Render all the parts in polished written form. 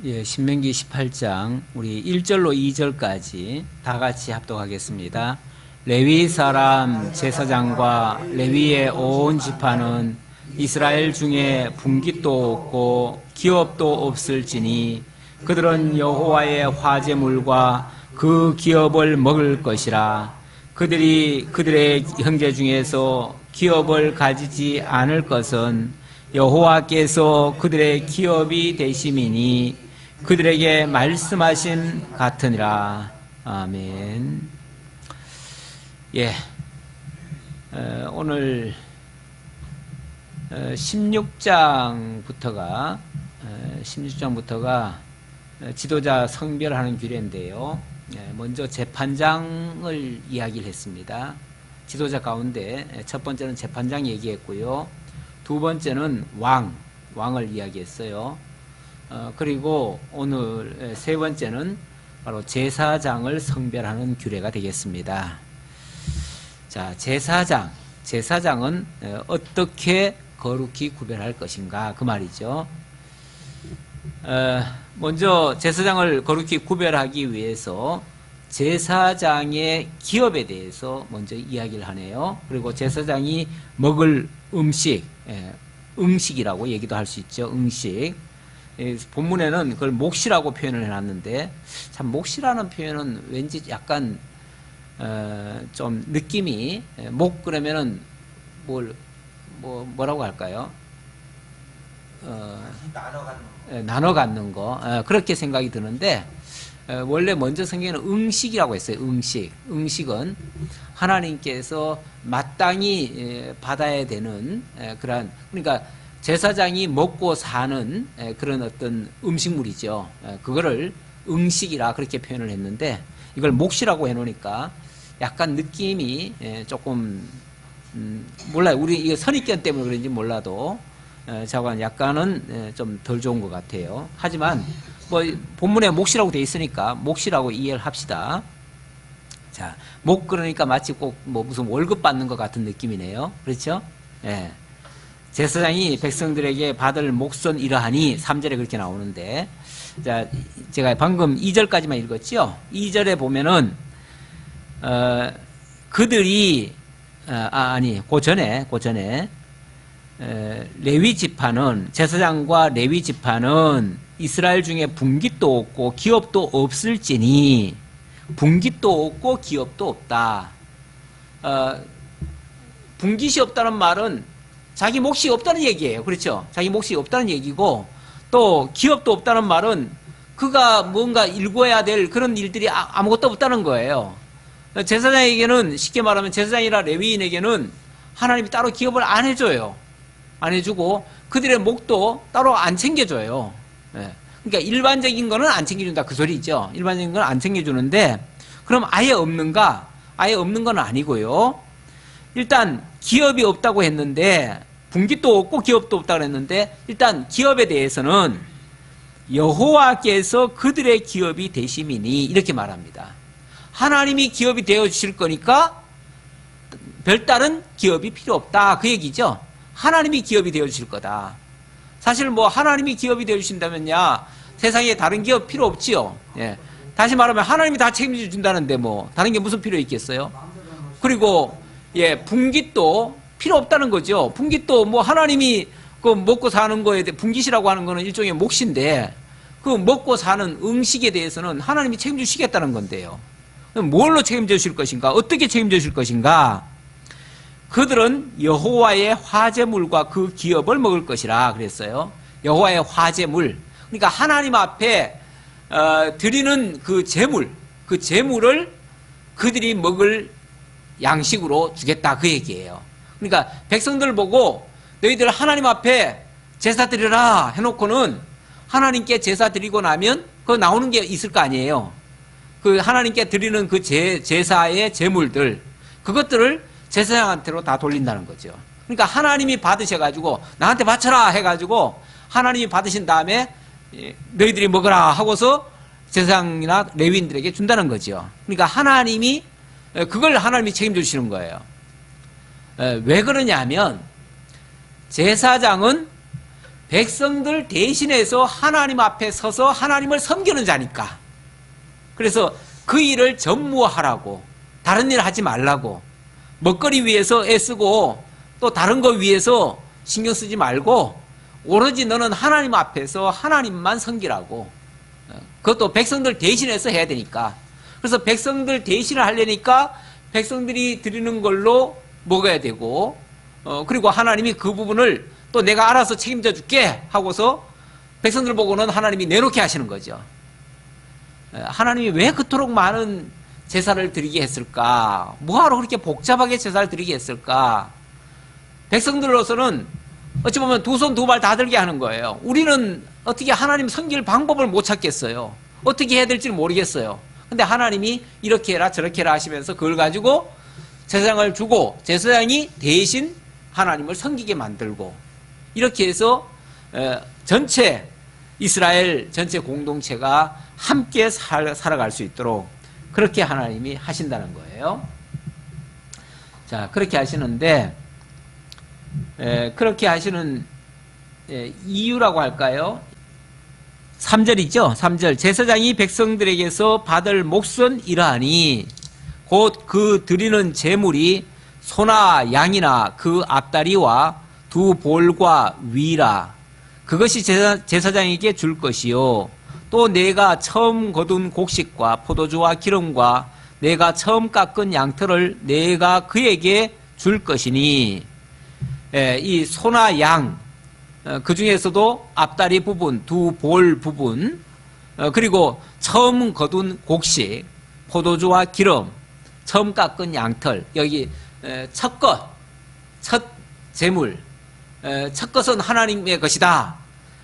예, 신명기 18장 우리 1절로 2절까지 다 같이 합독하겠습니다. 레위 사람 제사장과 레위의 온 지파는 이스라엘 중에 분깃도 없고 기업도 없을지니 그들은 여호와의 화제물과 그 기업을 먹을 것이라. 그들이 그들의 형제 중에서 기업을 가지지 않을 것은 여호와께서 그들의 기업이 되심이니 그들에게 말씀하신 같으니라. 아멘. 예, 오늘 16장부터가 지도자 성별하는 규례인데요. 먼저 재판장을 이야기를 했습니다. 지도자 가운데 첫 번째는 재판장 얘기했고요. 두 번째는 왕을 이야기했어요. 그리고 오늘 세 번째는 바로 제사장을 성별하는 규례가 되겠습니다. 자, 제사장은 어떻게 거룩히 구별할 것인가 그 말이죠. 먼저 제사장을 거룩히 구별하기 위해서 제사장의 기업에 대해서 먼저 이야기를 하네요. 그리고 제사장이 먹을 음식, 응식이라고 얘기도 할 수 있죠. 응식. 본문에는 그걸 몫이라고 표현을 해놨는데, 참 몫이라는 표현은 왠지 약간 좀 느낌이 목 그러면은 뭐라고 할까요? 나눠 갖는 거 그렇게 생각이 드는데, 원래 먼저 성경에는 응식이라고 했어요. 응식은 하나님께서 마땅히 받아야 되는 그러한, 그러니까 제사장이 먹고 사는 그런 어떤 음식물이죠. 그거를 응식이라 그렇게 표현을 했는데, 이걸 몫이라고 해놓으니까 약간 느낌이 조금 몰라요. 우리 이거 선입견 때문에 그런지 몰라도 저건 약간은 좀 덜 좋은 것 같아요. 하지만 뭐 본문에 몫이라고 돼 있으니까 몫이라고 이해를 합시다. 자, 목 그러니까 마치 꼭 뭐 무슨 월급 받는 것 같은 느낌이네요. 그렇죠? 예. 제사장이 백성들에게 받을 몫은 이러하니 3절에 그렇게 나오는데, 자, 제가 방금 2절까지만 읽었죠? 2절에 보면은 그들이 그 전에 레위 지파는, 제사장과 레위 지파는 이스라엘 중에 분깃도 없고 기업도 없을지니, 분깃도 없고 기업도 없다. 분깃이 없다는 말은 자기 몫이 없다는 얘기예요. 그렇죠? 자기 몫이 없다는 얘기고, 또 기업도 없다는 말은 그가 뭔가 일궈야 될 그런 일들이 아무것도 없다는 거예요. 제사장에게는, 쉽게 말하면 제사장이나 레위인에게는 하나님이 따로 기업을 안 해줘요. 안 해주고 그들의 목도 따로 안 챙겨줘요. 그러니까 일반적인 거는 안 챙겨준다 그 소리죠. 일반적인 건 안 챙겨주는데, 그럼 아예 없는가? 아예 없는 건 아니고요. 일단 기업이 없다고 했는데, 분깃도 없고 기업도 없다고 했는데, 일단 기업에 대해서는 여호와께서 그들의 기업이 되심이니 이렇게 말합니다. 하나님이 기업이 되어 주실 거니까 별다른 기업이 필요 없다 그 얘기죠. 하나님이 기업이 되어 주실 거다. 사실 뭐 하나님이 기업이 되어 주신다면야 세상에 다른 기업 필요 없지요. 예. 다시 말하면 하나님이 다 책임져 준다는데 뭐 다른 게 무슨 필요 있겠어요? 그리고 분깃도 필요 없다는 거죠. 분깃도 뭐 하나님이 그 먹고 사는 거에 대해, 분깃이라고 하는 거는 일종의 몫인데, 그 먹고 사는 음식에 대해서는 하나님이 책임져 주시겠다는 건데요. 뭘로 책임져 주실 것인가? 어떻게 책임져 주실 것인가? 그들은 여호와의 화제물과 그 기업을 먹을 것이라 그랬어요. 여호와의 화제물. 그러니까 하나님 앞에 드리는 그 재물을 그들이 먹을 양식으로 주겠다 그 얘기예요. 그러니까 백성들 보고 너희들 하나님 앞에 제사 드리라 해놓고는, 하나님께 제사 드리고 나면 그 나오는 게 있을 거 아니에요. 그 하나님께 드리는 그 제사의 재물들, 그것들을 제사장한테로 다 돌린다는 거죠. 그러니까 하나님이 받으셔가지고 나한테 바쳐라 해가지고 하나님이 받으신 다음에 너희들이 먹으라 하고서 제사장이나 레위인들에게 준다는 거죠. 그러니까 그걸 하나님이 책임져 주시는 거예요. 왜 그러냐면, 제사장은 백성들 대신해서 하나님 앞에 서서 하나님을 섬기는 자니까. 그래서 그 일을 전무하라고, 다른 일 하지 말라고, 먹거리 위해서 애쓰고 또 다른 거 위해서 신경 쓰지 말고 오로지 너는 하나님 앞에서 하나님만 섬기라고. 그것도 백성들 대신해서 해야 되니까. 그래서 백성들 대신을 하려니까 백성들이 드리는 걸로 먹어야 되고, 그리고 하나님이 그 부분을 또 내가 알아서 책임져 줄게 하고서 백성들 보고는 하나님이 내놓게 하시는 거죠. 하나님이 왜 그토록 많은 제사를 드리게 했을까? 뭐하러 그렇게 복잡하게 제사를 드리게 했을까? 백성들로서는 어찌 보면 두 손 두 발 다 들게 하는 거예요. 우리는 어떻게 하나님 섬길 방법을 못 찾겠어요. 어떻게 해야 될지 모르겠어요. 근데 하나님이 이렇게 해라 저렇게 해라 하시면서 그걸 가지고 제사장을 주고 제사장이 대신 하나님을 섬기게 만들고, 이렇게 해서 전체 이스라엘 전체 공동체가 함께 살아갈 수 있도록 그렇게 하나님이 하신다는 거예요. 자, 그렇게 하시는데 그렇게 하시는 이유라고 할까요? 3절이죠. 3절. 제사장이 백성들에게서 받을 몫은 이러하니 곧 그 드리는 제물이 소나 양이나 그 앞다리와 두 볼과 위라. 그것이 제사장에게 줄 것이요. 또 내가 처음 거둔 곡식과 포도주와 기름과 내가 처음 깎은 양털을 내가 그에게 줄 것이니, 이 소나 양, 그 중에서도 앞다리 부분, 두 볼 부분, 그리고 처음 거둔 곡식, 포도주와 기름, 처음 깎은 양털, 여기 첫 것, 첫 제물, 첫 것은 하나님의 것이다.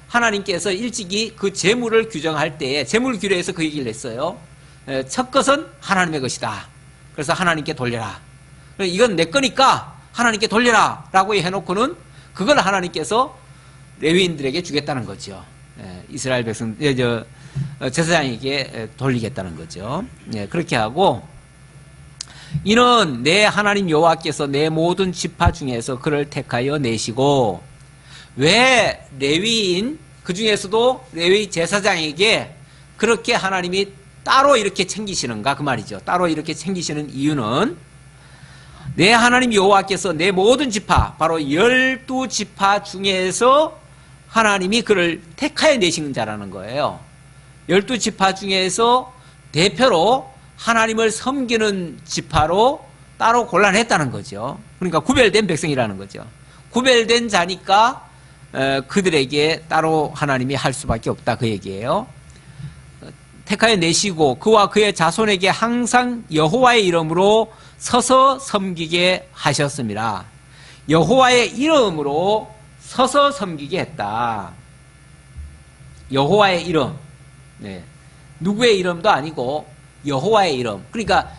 하나님께서 일찍이 그 제물을 규정할 때에 제물 규례에서 그 얘기를 했어요. 첫 것은 하나님의 것이다. 그래서 하나님께 돌려라. 이건 내 거니까 하나님께 돌려라 라고 해놓고는 그걸 하나님께서 레위인들에게 주겠다는 거죠. 이스라엘 백성, 제사장에게 돌리겠다는 거죠. 그렇게 하고, 이는 내 하나님 여호와께서 내 모든 지파 중에서 그를 택하여 내시고, 왜 레위인, 그 중에서도 레위 제사장에게 그렇게 하나님이 따로 이렇게 챙기시는가 그 말이죠. 따로 이렇게 챙기시는 이유는 내 하나님 여호와께서 내 모든 지파, 바로 12지파 중에서 하나님이 그를 택하여 내신 자라는 거예요. 12지파 중에서 대표로 하나님을 섬기는 지파로 따로 골라냈다는 거죠. 그러니까 구별된 백성이라는 거죠. 구별된 자니까 그들에게 따로 하나님이 할 수밖에 없다 그 얘기예요. 택하여 내시고 그와 그의 자손에게 항상 여호와의 이름으로 서서 섬기게 하셨습니다. 여호와의 이름으로 서서 섬기게 했다. 여호와의 이름, 누구의 이름도 아니고 여호와의 이름. 그러니까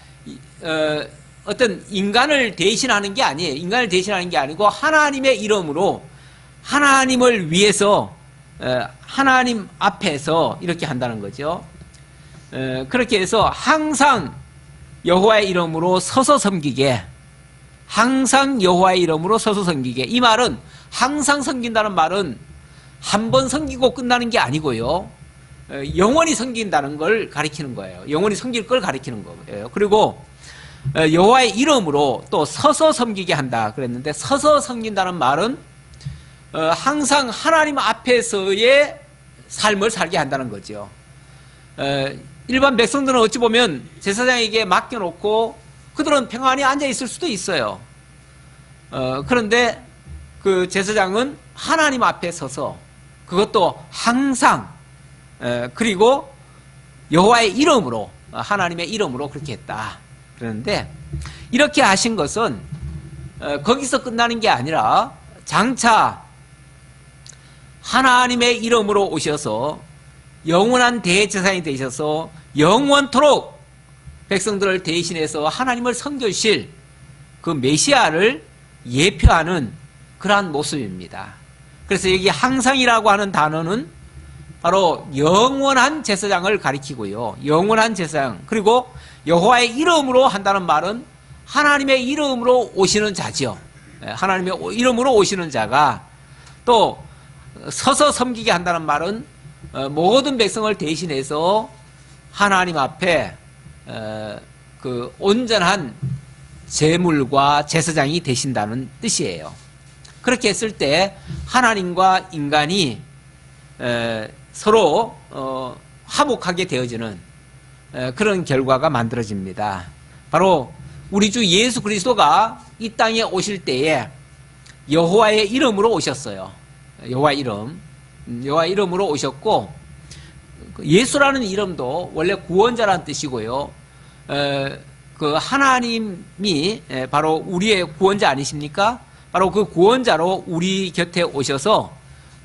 어떤 인간을 대신하는 게 아니에요. 인간을 대신하는 게 아니고 하나님의 이름으로, 하나님을 위해서 하나님 앞에서 이렇게 한다는 거죠. 그렇게 해서 항상 여호와의 이름으로 서서 섬기게, 항상 여호와의 이름으로 서서 섬기게. 이 말은 항상 섬긴다는 말은 한 번 섬기고 끝나는 게 아니고요. 영원히 섬긴다는 걸 가리키는 거예요. 영원히 섬길 걸 가리키는 거예요. 그리고 여호와의 이름으로 또 서서 섬기게 한다 그랬는데, 서서 섬긴다는 말은 항상 하나님 앞에서의 삶을 살게 한다는 거죠. 일반 백성들은 어찌 보면 제사장에게 맡겨놓고 그들은 평안히 앉아 있을 수도 있어요. 그런데 그 제사장은 하나님 앞에 서서, 그것도 항상, 그리고 여호와의 이름으로, 하나님의 이름으로 그렇게 했다. 그런데 이렇게 하신 것은 거기서 끝나는 게 아니라 장차 하나님의 이름으로 오셔서 영원한 대제사장이 되셔서 영원토록 백성들을 대신해서 하나님을 섬겨주실 그 메시아를 예표하는 그러한 모습입니다. 그래서 여기 항상이라고 하는 단어는 바로 영원한 제사장을 가리키고요. 영원한 제사장, 그리고 여호와의 이름으로 한다는 말은 하나님의 이름으로 오시는 자죠. 하나님의 이름으로 오시는 자가 또 서서 섬기게 한다는 말은 모든 백성을 대신해서 하나님 앞에 그 온전한 제물과 제사장이 되신다는 뜻이에요. 그렇게 했을 때 하나님과 인간이 서로 화목하게 되어지는 그런 결과가 만들어집니다. 바로 우리 주 예수 그리스도가 이 땅에 오실 때에 여호와의 이름으로 오셨어요. 여호와 이름으로 오셨고, 예수라는 이름도 원래 구원자라는 뜻이고요. 그 하나님이 바로 우리의 구원자 아니십니까? 바로 그 구원자로 우리 곁에 오셔서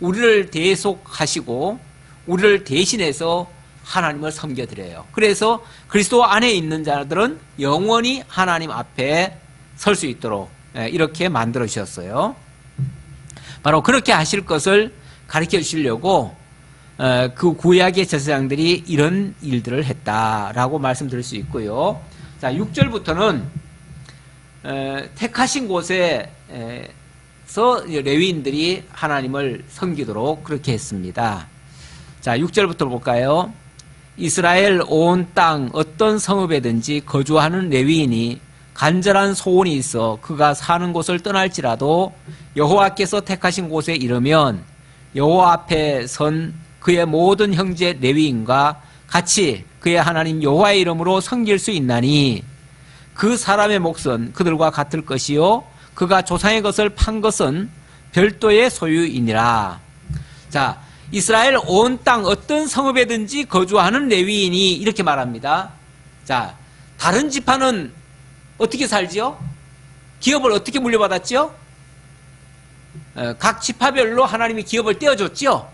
우리를 대속하시고 우리를 대신해서 하나님을 섬겨드려요. 그래서 그리스도 안에 있는 자들은 영원히 하나님 앞에 설 수 있도록 이렇게 만들어 주셨어요. 바로 그렇게 하실 것을 가르쳐 주시려고 그 구약의 제사장들이 이런 일들을 했다라고 말씀드릴 수 있고요. 자, 6절부터는 택하신 곳에서 레위인들이 하나님을 섬기도록 그렇게 했습니다. 자, 6절부터 볼까요? 이스라엘 온 땅 어떤 성읍에든지 거주하는 레위인이 간절한 소원이 있어 그가 사는 곳을 떠날지라도 여호와께서 택하신 곳에 이르면 여호와 앞에 선 그의 모든 형제 레위인과 같이 그의 하나님 여호와의 이름으로 섬길 수 있나니 그 사람의 몫은 그들과 같을 것이요 그가 조상의 것을 판 것은 별도의 소유이니라. 자, 이스라엘 온 땅 어떤 성읍에든지 거주하는 레위인이 이렇게 말합니다. 자, 다른 지파는 어떻게 살지요? 기업을 어떻게 물려받았죠? 각 지파별로 하나님이 기업을 떼어줬죠.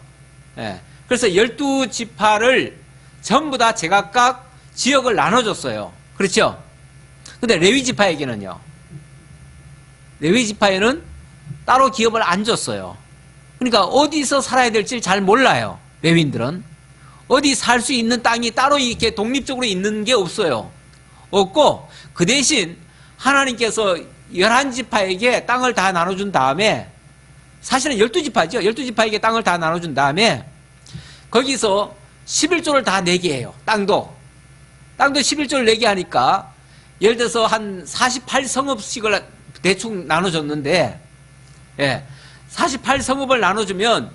그래서 12지파를 전부 다 제각각 지역을 나눠줬어요. 그렇죠? 근데 레위지파에게는요, 레위지파에는 따로 기업을 안 줬어요. 그러니까 어디서 살아야 될지 잘 몰라요. 레위인들은 어디 살 수 있는 땅이 따로 이렇게 독립적으로 있는 게 없어요. 없고 그 대신 하나님께서 11지파에게 땅을 다 나눠준 다음에, 사실은 12지파죠. 12지파에게 땅을 다 나눠준 다음에 거기서 11조를 다 내게 해요. 땅도 11조를 내게 하니까 예를 들어서 한 48성읍씩을 대충 나눠줬는데, 48성읍을 나눠주면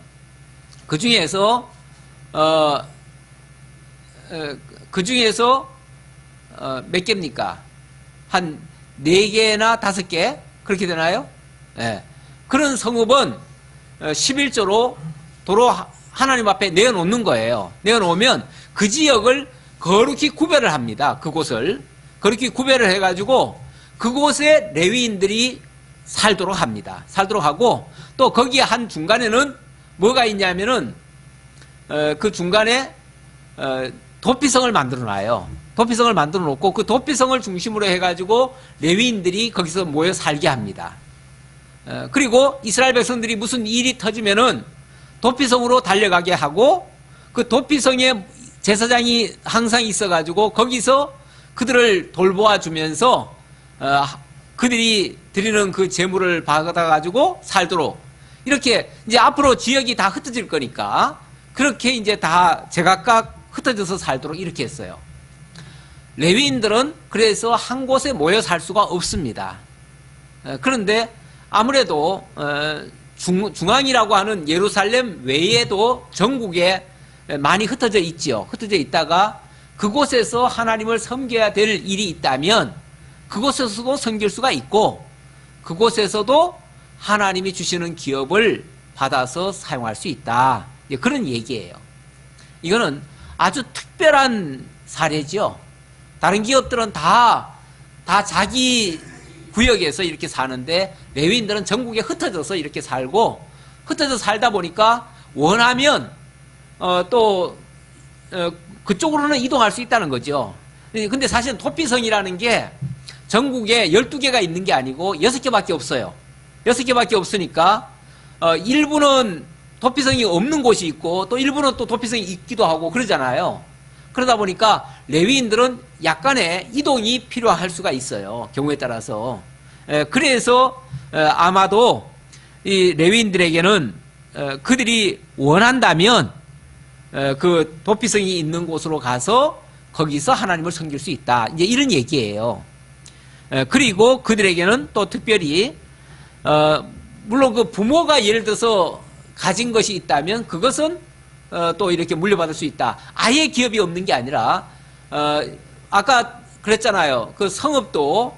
그 중에서 몇 개입니까? 한 4개나 5개 그렇게 되나요? 그런 성읍은 11조로 도로 하나님 앞에 내어놓는 거예요. 내어놓으면 그 지역을 거룩히 구별을 합니다. 그곳을 거룩히 구별을 해가지고 그곳에 레위인들이 살도록 합니다. 살도록 하고, 또 거기에 한 중간에는 뭐가 있냐면은 그 중간에 도피성을 만들어 놔요. 도피성을 만들어 놓고 그 도피성을 중심으로 해가지고 레위인들이 거기서 모여 살게 합니다. 그리고 이스라엘 백성들이 무슨 일이 터지면은 도피성으로 달려가게 하고, 그 도피성에 제사장이 항상 있어가지고 거기서 그들을 돌보아 주면서 그들이 드리는 그 재물을 받아가지고 살도록, 이렇게 이제 앞으로 지역이 다 흩어질 거니까 그렇게 이제 다 제각각 흩어져서 살도록 이렇게 했어요. 레위인들은 그래서 한 곳에 모여 살 수가 없습니다. 그런데 아무래도 중앙이라고 하는 예루살렘 외에도 전국에 많이 흩어져 있지요. 흩어져 있다가 그곳에서 하나님을 섬겨야 될 일이 있다면 그곳에서도 섬길 수가 있고, 그곳에서도 하나님이 주시는 기업을 받아서 사용할 수 있다. 그런 얘기예요. 이거는 아주 특별한 사례죠. 다른 기업들은 다 자기 구역에서 이렇게 사는데 레위인들은 전국에 흩어져서 이렇게 살고, 흩어져 살다 보니까 원하면 또 그쪽으로는 이동할 수 있다는 거죠. 근데 사실은 도피성이라는 게 전국에 12개가 있는 게 아니고 6개밖에 없어요. 6개밖에 없으니까 일부는 도피성이 없는 곳이 있고 또 일부는 또 도피성이 있기도 하고 그러잖아요. 그러다 보니까 레위인들은 약간의 이동이 필요할 수가 있어요. 경우에 따라서. 그래서 아마도 이 레위인들에게는 그들이 원한다면 그 도피성이 있는 곳으로 가서 거기서 하나님을 섬길 수 있다. 이제 이런 얘기예요. 그리고 그들에게는 또 특별히 물론 그 부모가 예를 들어서 가진 것이 있다면 그것은 또 이렇게 물려받을 수 있다. 아예 기업이 없는 게 아니라 아까 그랬잖아요. 그 성읍도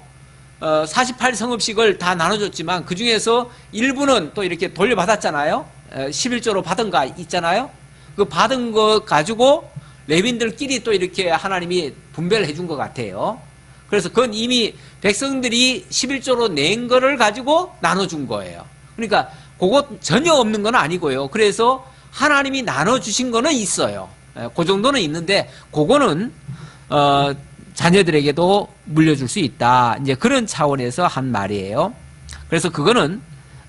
48성읍씩을 다 나눠줬지만 그 중에서 일부는 또 이렇게 돌려받았잖아요. 11조로 받은 거 있잖아요. 그 받은 거 가지고 레위인들끼리 또 이렇게 하나님이 분배를 해준 것 같아요. 그래서 그건 이미 백성들이 11조로 낸 거를 가지고 나눠준 거예요. 그러니까 그거 전혀 없는 건 아니고요. 그래서 하나님이 나눠주신 거는 있어요. 그 정도는 있는데 그거는 자녀들에게도 물려줄 수 있다. 이제 그런 차원에서 한 말이에요. 그래서 그거는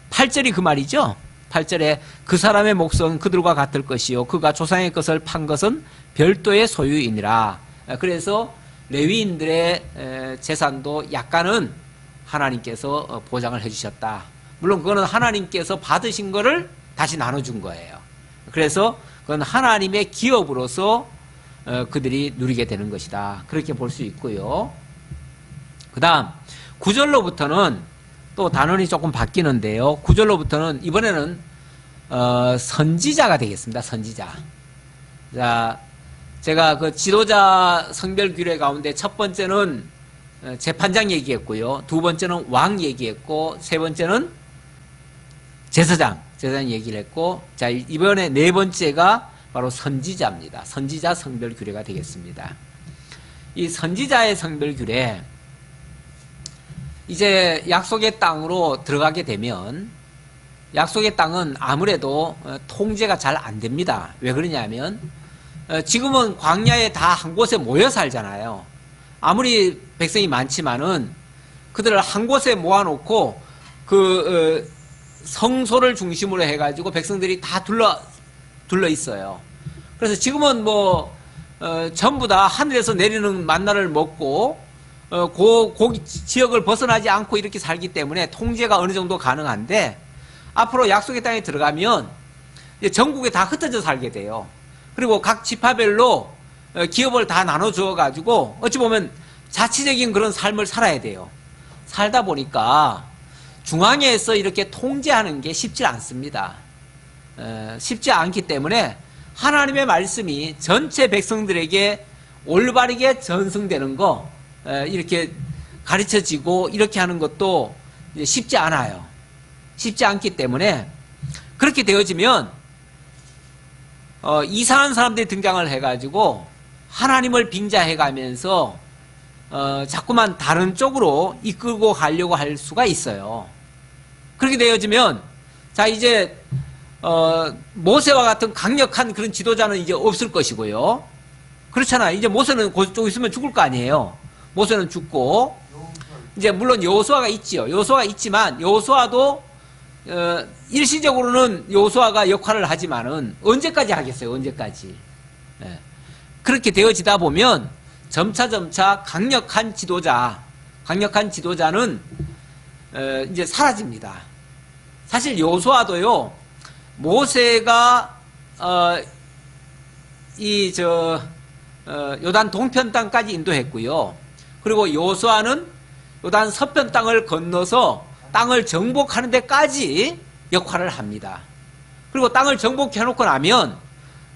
8절이 그 말이죠. 8절에 그 사람의 몫은 그들과 같을 것이요 그가 조상의 것을 판 것은 별도의 소유이니라. 그래서 레위인들의 재산도 약간은 하나님께서 보장을 해주셨다. 물론 그거는 하나님께서 받으신 거를 다시 나눠준 거예요. 그래서 그건 하나님의 기업으로서 그들이 누리게 되는 것이다. 그렇게 볼 수 있고요. 그 다음 9절로부터는 또 단원이 조금 바뀌는데요. 9절로부터는 이번에는 선지자가 되겠습니다. 선지자. 자, 제가 그 지도자 성별 규례 가운데 첫 번째는 재판장 얘기했고요. 두 번째는 왕 얘기했고, 세 번째는 제사장 얘기를 했고, 자, 이번에 네 번째가 바로 선지자입니다. 선지자 성별 규례가 되겠습니다. 이 선지자의 성별 규례, 이제 약속의 땅으로 들어가게 되면 약속의 땅은 아무래도 통제가 잘 안 됩니다. 왜 그러냐면 지금은 광야에 다 한 곳에 모여 살잖아요. 아무리 백성이 많지만은 그들을 한 곳에 모아놓고 그 성소를 중심으로 해가지고 백성들이 다 둘러 있어요. 그래서 지금은 뭐 전부 다 하늘에서 내리는 만나를 먹고 그 지역을 벗어나지 않고 이렇게 살기 때문에 통제가 어느 정도 가능한데, 앞으로 약속의 땅에 들어가면 이제 전국에 다 흩어져 살게 돼요. 그리고 각 지파별로 기업을 다 나눠줘 가지고 어찌 보면 자치적인 그런 삶을 살아야 돼요. 살다 보니까 중앙에서 이렇게 통제하는 게 쉽지 않습니다. 쉽지 않기 때문에 하나님의 말씀이 전체 백성들에게 올바르게 전승되는 거 이렇게 가르쳐지고 이렇게 하는 것도 쉽지 않아요. 쉽지 않기 때문에 그렇게 되어지면 이상한 사람들이 등장을 해가지고 하나님을 빙자해가면서 자꾸만 다른 쪽으로 이끌고 가려고 할 수가 있어요. 그렇게 되어지면 자 이제 모세와 같은 강력한 그런 지도자는 이제 없을 것이고요. 그렇잖아요. 이제 모세는 그쪽 있으면 죽을 거 아니에요. 모세는 죽고 이제 물론 여호수아가 있지요. 여호수아가 있지만 여호수아도 일시적으로는 여호수아가 역할을 하지만은 언제까지 하겠어요? 언제까지? 네. 그렇게 되어지다 보면 점차 강력한 지도자는 이제 사라집니다. 사실 여호수아도요, 모세가 요단 동편 땅까지 인도했고요. 그리고 여호수아는 요단 서편 땅을 건너서 땅을 정복하는 데까지 역할을 합니다. 그리고 땅을 정복해 놓고 나면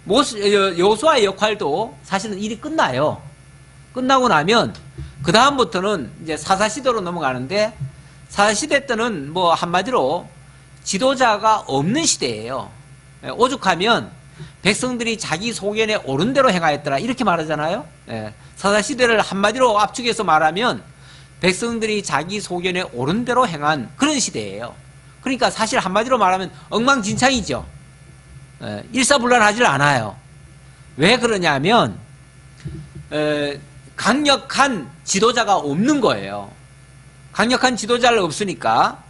여호수아의 역할도 사실은 일이 끝나요. 끝나고 나면 그 다음부터는 이제 사사시대로 넘어가는데, 사사시대 때는 뭐 한마디로 지도자가 없는 시대예요. 오죽하면 백성들이 자기 소견에 옳은 대로 행하였더라 이렇게 말하잖아요. 사사시대를 한마디로 압축해서 말하면 백성들이 자기 소견에 옳은 대로 행한 그런 시대예요. 그러니까 사실 한마디로 말하면 엉망진창이죠. 일사불란하지 않아요. 왜 그러냐면 강력한 지도자가 없는 거예요. 강력한 지도자를 없으니까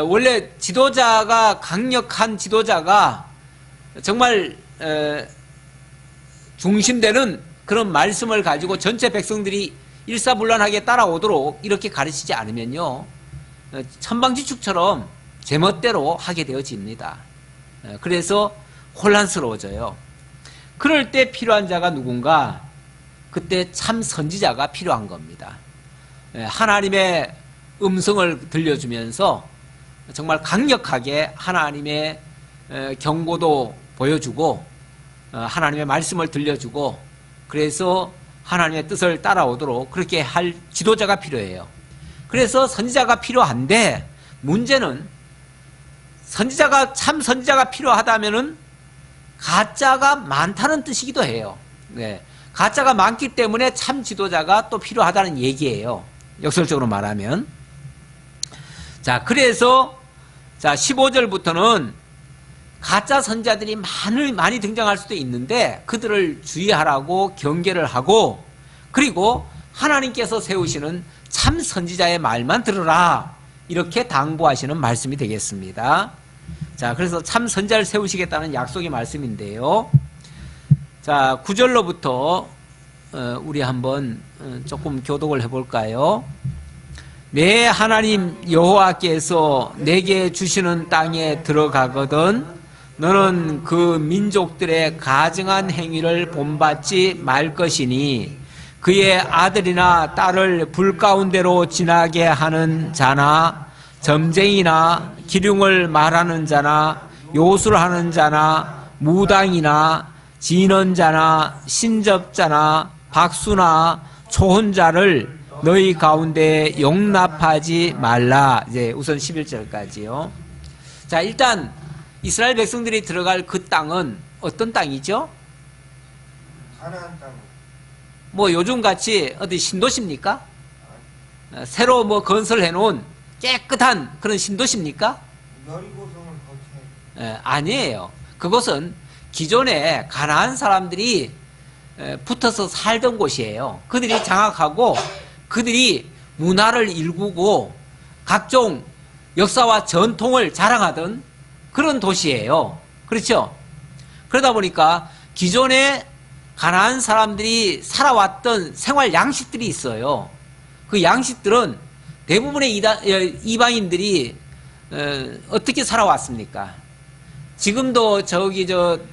원래 강력한 지도자가 정말 중심되는 그런 말씀을 가지고 전체 백성들이 일사불란하게 따라오도록 이렇게 가르치지 않으면요, 천방지축처럼 제멋대로 하게 되어집니다. 그래서 혼란스러워져요. 그럴 때 필요한 자가 누군가? 그때 참 선지자가 필요한 겁니다. 하나님의 음성을 들려주면서 정말 강력하게 하나님의 경고도 보여주고 하나님의 말씀을 들려주고 그래서 하나님의 뜻을 따라오도록 그렇게 할 지도자가 필요해요. 그래서 선지자가 필요한데 문제는 참 선지자가 필요하다면은 가짜가 많다는 뜻이기도 해요. 네. 가짜가 많기 때문에 참 지도자가 또 필요하다는 얘기예요. 역설적으로 말하면. 자, 그래서 15절부터는 가짜 선지자들이 많이 등장할 수도 있는데 그들을 주의하라고 경계를 하고 그리고 하나님께서 세우시는 참 선지자의 말만 들으라 이렇게 당부하시는 말씀이 되겠습니다. 자, 그래서 참 선지자를 세우시겠다는 약속의 말씀인데요. 자, 9절로부터 우리 한번 조금 교독을 해볼까요? 내 하나님 여호와께서 내게 주시는 땅에 들어가거든 너는 그 민족들의 가증한 행위를 본받지 말 것이니 그의 아들이나 딸을 불 가운데로 지나게 하는 자나 점쟁이나 기륭을 말하는 자나 요술하는 자나 무당이나 진언자나 신접자나 박수나 초혼자를 너희 가운데 용납하지 말라. 이제 우선 11절까지요. 자, 일단 이스라엘 백성들이 들어갈 그 땅은 어떤 땅이죠? 가나안 땅. 뭐 요즘같이 어디 신도시입니까? 새로 뭐 건설해 놓은 깨끗한 그런 신도시입니까? 여리고성을 거쳐야 아니에요. 그것은 기존에 가나안 사람들이 붙어서 살던 곳이에요. 그들이 장악하고 그들이 문화를 일구고 각종 역사와 전통을 자랑하던 그런 도시예요. 그렇죠? 그러다 보니까 기존에 가나안 사람들이 살아왔던 생활 양식들이 있어요. 그 양식들은 대부분의 이방인들이 어떻게 살아왔습니까? 지금도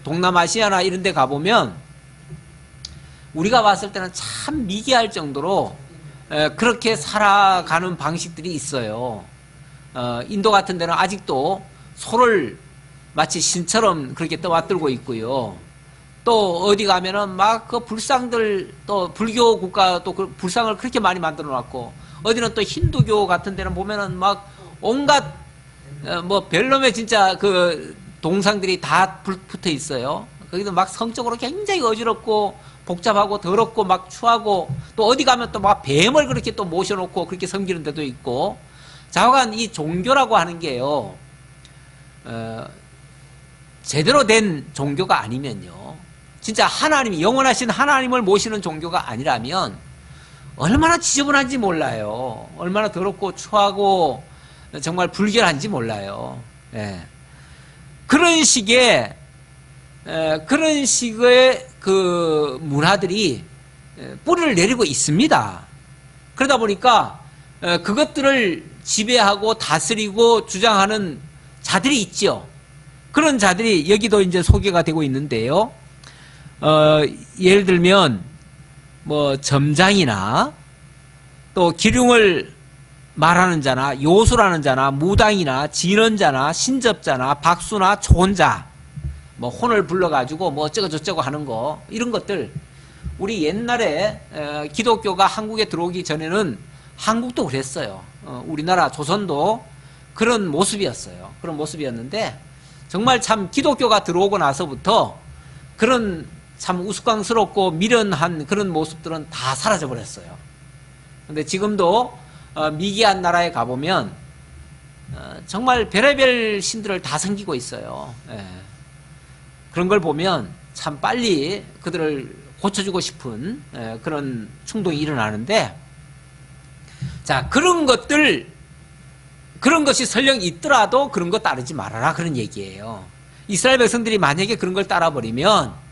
동남아시아나 이런 데 가보면 우리가 봤을 때는 참 미개할 정도로 그렇게 살아가는 방식들이 있어요. 인도 같은 데는 아직도 소를 마치 신처럼 그렇게 떠받들고 있고요. 또 어디 가면은 막 그 불상들 또 불교 국가 또 그 불상을 그렇게 많이 만들어 놨고 어디는 또 힌두교 같은 데는 보면은 막 온갖 뭐 별놈의 진짜 그 동상들이 다 붙어 있어요. 거기도 막 성적으로 굉장히 어지럽고 복잡하고 더럽고 막 추하고 또 어디 가면 또 막 뱀을 그렇게 또 모셔놓고 그렇게 섬기는 데도 있고 좌우간 이 종교라고 하는 게요. 제대로 된 종교가 아니면요. 진짜 하나님, 영원하신 하나님을 모시는 종교가 아니라면 얼마나 지저분한지 몰라요. 얼마나 더럽고 추하고 정말 불결한지 몰라요. 예. 그런 식의 그 문화들이 뿌리를 내리고 있습니다. 그러다 보니까 그것들을 지배하고 다스리고 주장하는 자들이 있죠. 그런 자들이 여기도 이제 소개가 되고 있는데요. 예를 들면 뭐 점장이나 또 기륭을 말하는 자나 요술하는 자나 무당이나 진언자나 신접자나 박수나 초혼자 뭐 혼을 불러가지고 뭐 어쩌고 저쩌고 하는 거 이런 것들 우리 옛날에 기독교가 한국에 들어오기 전에는 한국도 그랬어요. 우리나라 조선도 그런 모습이었어요. 그런 모습이었는데 정말 참 기독교가 들어오고 나서부터 그런 참 우스꽝스럽고 미련한 그런 모습들은 다 사라져 버렸어요. 근데 지금도 미개한 나라에 가보면 정말 별의별 신들을 다 섬기고 있어요. 예. 그런 걸 보면 참 빨리 그들을 고쳐주고 싶은 그런 충동이 일어나는데 자 그런 것이 설령 있더라도 그런 거 따르지 말아라 그런 얘기예요. 이스라엘 백성들이 만약에 그런 걸 따라버리면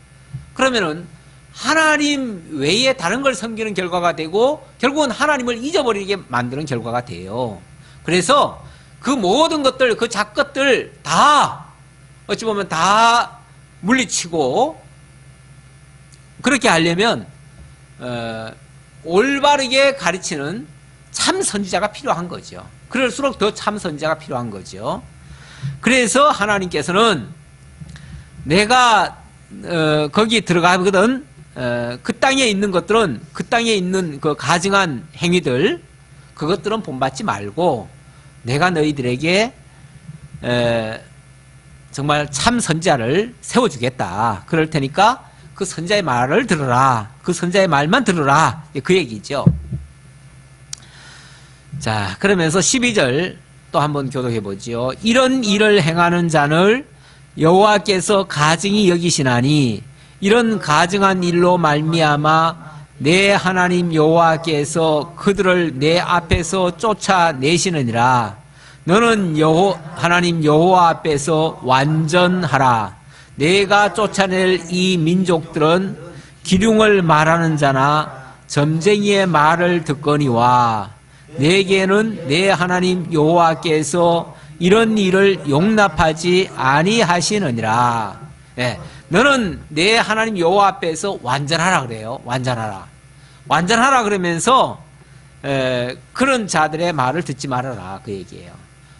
그러면은 하나님 외에 다른 걸 섬기는 결과가 되고 결국은 하나님을 잊어버리게 만드는 결과가 돼요. 그래서 그 모든 것들 그 잡것들 다 어찌 보면 다 물리치고 그렇게 하려면 올바르게 가르치는 참 선지자가 필요한 거죠. 그럴수록 더 참 선지자가 필요한 거죠. 그래서 하나님께서는 내가 거기 들어가거든 그 땅에 있는 것들은 그 땅에 있는 그 가증한 행위들 그것들은 본받지 말고 내가 너희들에게 정말 참 선지자를 세워주겠다. 그럴 테니까 그 선지자의 말을 들으라. 그 선지자의 말만 들으라. 그 얘기죠. 자, 그러면서 12절 또 한번 교독해 보지요. 이런 일을 행하는 자를 여호와께서 가증히 여기시나니 이런 가증한 일로 말미암아 내 하나님 여호와께서 그들을 내 앞에서 쫓아내시느니라. 너는 하나님 여호와 앞에서 완전하라. 내가 쫓아낼 이 민족들은 기륭을 말하는 자나 점쟁이의 말을 듣거니와 내게는 내 하나님 여호와께서 이런 일을 용납하지 아니하시느니라. 네, 너는 내 하나님 여호와 앞에서 완전하라 그래요. 완전하라 그러면서 그런 자들의 말을 듣지 말아라 그 얘기예요.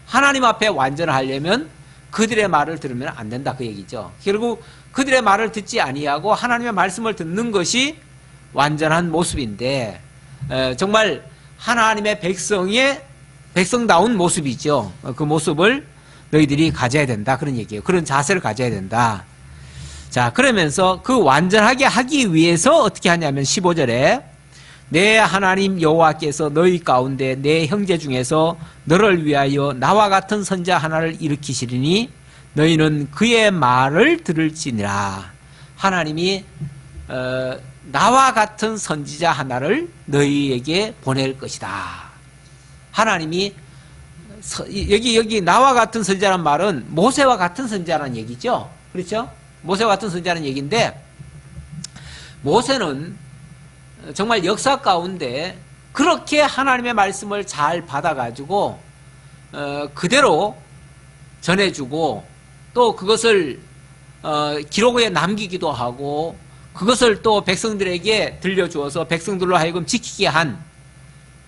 하나님 앞에 완전하려면 그들의 말을 들으면 안 된다 그 얘기죠. 결국 그들의 말을 듣지 아니하고 하나님의 말씀을 듣는 것이 완전한 모습인데 정말 하나님의 백성다운 모습이죠. 그 모습을 너희들이 가져야 된다 그런 얘기예요. 그런 자세를 가져야 된다. 자, 그러면서 그 완전하게 하기 위해서 어떻게 하냐면 15절에 내 하나님 여호와께서 너희 가운데 내 형제 중에서 너를 위하여 나와 같은 선지자 하나를 일으키시리니 너희는 그의 말을 들을지니라. 하나님이 나와 같은 선지자 하나를 너희에게 보낼 것이다. 하나님이 여기 나와 같은 선지자라는 말은 모세와 같은 선지자라는 얘기죠. 그렇죠? 모세와 같은 선지자라는 얘기인데 모세는 정말 역사 가운데 그렇게 하나님의 말씀을 잘 받아가지고 그대로 전해주고 또 그것을 기록에 남기기도 하고 그것을 또 백성들에게 들려주어서 백성들로 하여금 지키게 한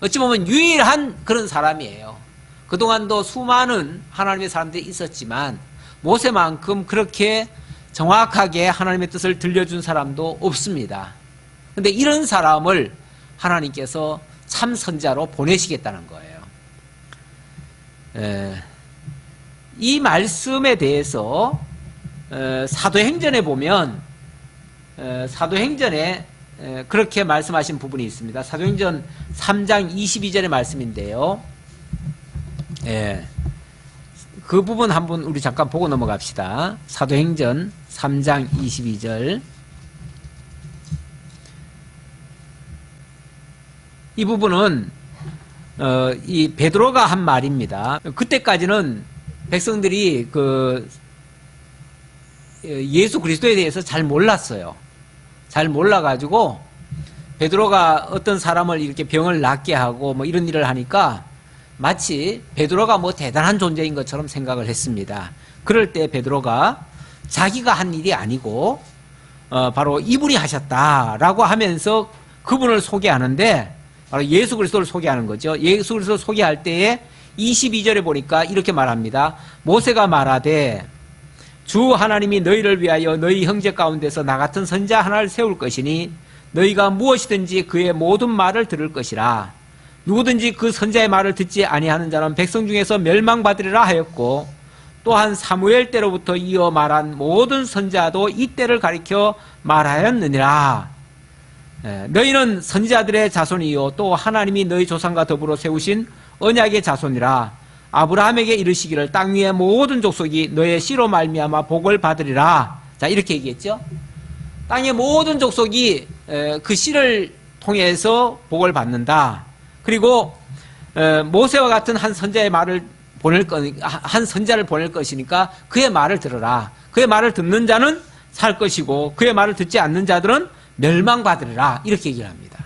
어찌 보면 유일한 그런 사람이에요. 그동안도 수많은 하나님의 사람들이 있었지만 모세만큼 그렇게 정확하게 하나님의 뜻을 들려준 사람도 없습니다. 근데 이런 사람을 하나님께서 참 선지자로 보내시겠다는 거예요. 이 말씀에 대해서 사도행전에 보면 사도행전에 그렇게 말씀하신 부분이 있습니다. 사도행전 3장 22절의 말씀인데요. 그 부분 한번 우리 잠깐 보고 넘어갑시다. 사도행전 3장 22절. 이 부분은 이 베드로가 한 말입니다. 그때까지는 백성들이 그 예수 그리스도에 대해서 잘 몰랐어요. 잘 몰라가지고 베드로가 어떤 사람을 이렇게 병을 낫게 하고 뭐 이런 일을 하니까 마치 베드로가 뭐 대단한 존재인 것처럼 생각을 했습니다. 그럴 때 베드로가 자기가 한 일이 아니고 바로 이분이 하셨다라고 하면서 그분을 소개하는데 바로 예수 그리스도를 소개하는 거죠. 예수 그리스도를 소개할 때에 22절에 보니까 이렇게 말합니다. 모세가 말하되 주 하나님이 너희를 위하여 너희 형제 가운데서 나 같은 선지자 하나를 세울 것이니 너희가 무엇이든지 그의 모든 말을 들을 것이라. 누구든지 그 선지자의 말을 듣지 아니하는 자는 백성 중에서 멸망받으리라 하였고 또한 사무엘 때로부터 이어 말한 모든 선지자도 이때를 가리켜 말하였느니라. 너희는 선지자들의 자손이요 또 하나님이 너희 조상과 더불어 세우신 언약의 자손이라. 아브라함에게 이르시기를 땅 위의 모든 족속이 너의 씨로 말미암아 복을 받으리라. 자, 이렇게 얘기했죠. 땅의 모든 족속이 그 씨를 통해서 복을 받는다. 그리고 모세와 같은 한 선지자의 말을 한 선지자를 보낼 것이니까 그의 말을 들어라. 그의 말을 듣는 자는 살 것이고 그의 말을 듣지 않는 자들은 멸망받으리라. 이렇게 얘기를 합니다.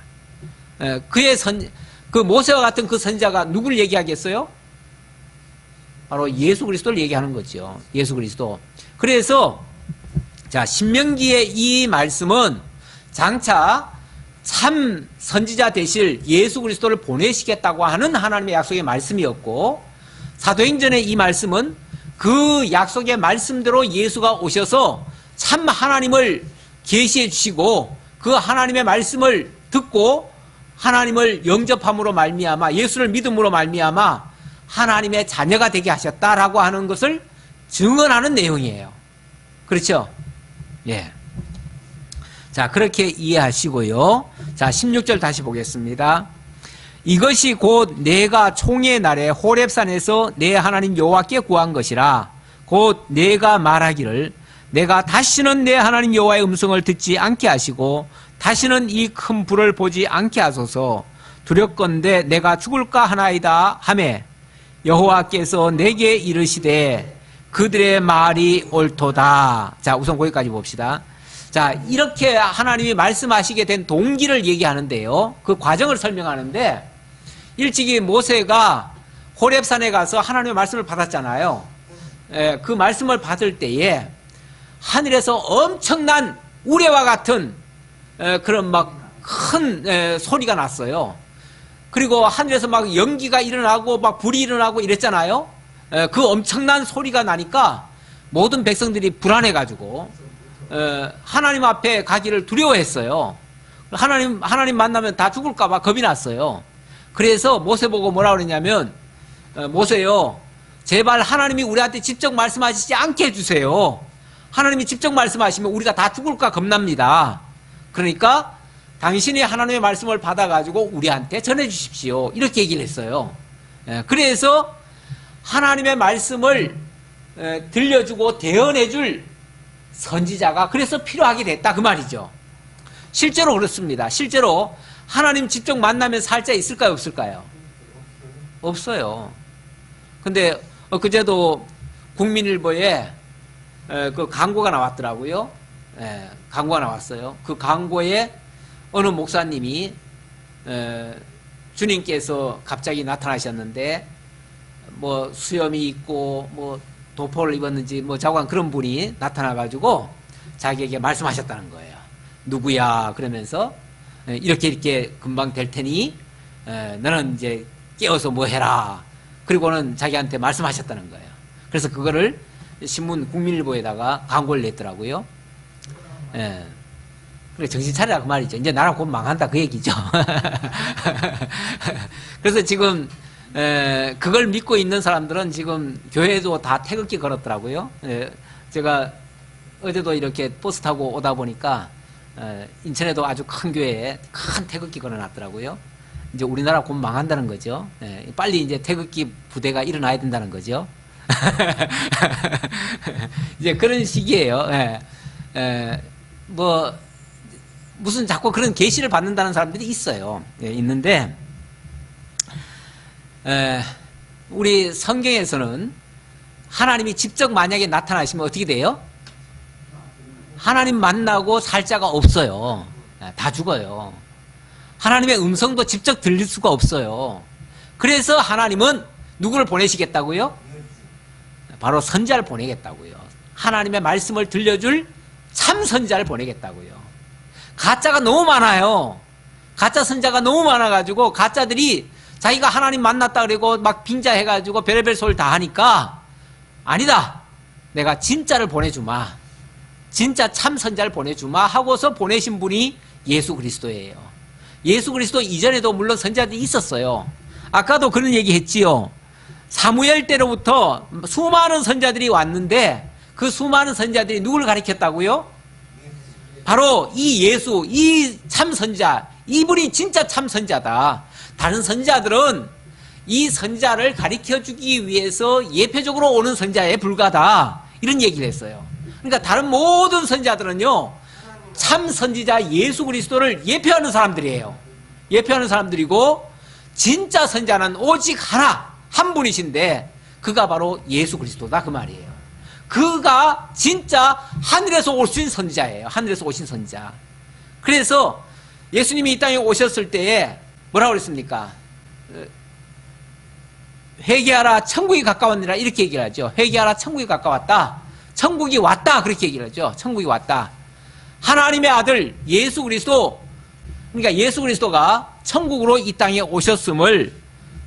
그 모세와 같은 그 선지자가 누구를 얘기하겠어요? 바로 예수 그리스도를 얘기하는 거죠. 예수 그리스도. 그래서 자, 신명기의 이 말씀은 장차 참 선지자 되실 예수 그리스도를 보내시겠다고 하는 하나님의 약속의 말씀이었고, 사도행전의 이 말씀은 그 약속의 말씀대로 예수가 오셔서 참 하나님을 계시해 주시고 그 하나님의 말씀을 듣고 하나님을 영접함으로 말미암아 예수를 믿음으로 말미암아 하나님의 자녀가 되게 하셨다라고 하는 것을 증언하는 내용이에요. 그렇죠? 예. 자, 그렇게 이해하시고요. 자, 16절 다시 보겠습니다. 이것이 곧 내가 총의 날에 호렙산에서 내 하나님 여호와께 구한 것이라. 곧 내가 말하기를 내가 다시는 내 하나님 여호와의 음성을 듣지 않게 하시고 다시는 이 큰 불을 보지 않게 하소서. 두렵건대 내가 죽을까 하나이다 하매 여호와께서 내게 이르시되 그들의 말이 옳도다. 자, 우선 거기까지 봅시다. 자, 이렇게 하나님이 말씀하시게 된 동기를 얘기하는데요. 그 과정을 설명하는데, 일찍이 모세가 호렙산에 가서 하나님의 말씀을 받았잖아요. 그 말씀을 받을 때에 하늘에서 엄청난 우레와 같은 그런 막 큰 소리가 났어요. 그리고 하늘에서 막 연기가 일어나고 막 불이 일어나고 이랬잖아요. 그 엄청난 소리가 나니까 모든 백성들이 불안해가지고 하나님 앞에 가기를 두려워했어요. 하나님 만나면 다 죽을까봐 겁이 났어요. 그래서 모세 보고 뭐라 그러냐면, 모세요, 제발 하나님이 우리한테 직접 말씀하시지 않게 해주세요. 하나님이 직접 말씀하시면 우리가 다 죽을까 겁납니다. 그러니까 당신이 하나님의 말씀을 받아가지고 우리한테 전해주십시오. 이렇게 얘기를 했어요. 그래서 하나님의 말씀을 들려주고 대언해줄 선지자가 그래서 필요하게 됐다 그 말이죠. 실제로 그렇습니다. 실제로 하나님 직접 만나면 살자 있을까요, 없을까요? 없어요. 근데 그제도 국민일보에 그 광고가 나왔더라고요. 광고가 나왔어요. 그 광고에 어느 목사님이 주님께서 갑자기 나타나셨는데 뭐 수염이 있고 뭐 도포를 입었는지 뭐 자고한 그런 분이 나타나가지고 자기에게 말씀하셨다는 거예요. 누구야? 그러면서 이렇게 금방 될 테니 너는 이제 깨어서 뭐 해라. 그리고는 자기한테 말씀하셨다는 거예요. 그래서 그거를 신문 국민일보에다가 광고를 냈더라고요. 그래, 정신 차리라 그 말이죠. 이제 나라 곧 망한다 그 얘기죠. 그래서 지금 그걸 믿고 있는 사람들은 지금 교회도 다 태극기 걸었더라고요. 제가 어제도 이렇게 버스 타고 오다 보니까 인천에도 아주 큰 교회에 큰 태극기 걸어놨더라고요. 이제 우리나라 곧 망한다는 거죠. 빨리 이제 태극기 부대가 일어나야 된다는 거죠. 이제 그런 시기예요. 뭐 무슨 자꾸 그런 계시를 받는다는 사람들이 있어요. 있는데 우리 성경에서는 하나님이 직접 만약에 나타나시면 어떻게 돼요? 하나님 만나고 살 자가 없어요. 다 죽어요. 하나님의 음성도 직접 들릴 수가 없어요. 그래서 하나님은 누구를 보내시겠다고요? 바로 선지자를 보내겠다고요. 하나님의 말씀을 들려줄 참 선지자를 보내겠다고요. 가짜가 너무 많아요. 가짜 선지자가 너무 많아가지고 가짜들이 자기가 하나님 만났다 그러고 막 빙자해가지고 별의별 소리를 다 하니까 아니다. 내가 진짜를 보내주마. 진짜 참 선지자를 보내주마 하고서 보내신 분이 예수 그리스도예요. 예수 그리스도 이전에도 물론 선지자들이 있었어요. 아까도 그런 얘기 했지요. 사무엘 때로부터 수많은 선지자들이 왔는데 그 수많은 선지자들이 누구를 가리켰다고요? 바로 이 예수, 이 참 선지자, 이분이 진짜 참 선지자다. 다른 선지자들은 이 선지자를 가리켜주기 위해서 예표적으로 오는 선지자에 불과하다. 이런 얘기를 했어요. 그러니까 다른 모든 선지자들은요, 참 선지자 예수 그리스도를 예표하는 사람들이에요. 예표하는 사람들이고 진짜 선지자는 오직 하나, 한 분이신데 그가 바로 예수 그리스도다 그 말이에요. 그가 진짜 하늘에서 오신 선지자예요. 하늘에서 오신 선지자. 그래서 예수님이 이 땅에 오셨을 때에 뭐라고 그랬습니까? 회개하라 천국이 가까웠느니라 이렇게 얘기를 하죠. 회개하라 천국이 가까웠다. 천국이 왔다 그렇게 얘기를 하죠. 천국이 왔다. 하나님의 아들 예수 그리스도, 그러니까 예수 그리스도가 천국으로 이 땅에 오셨음을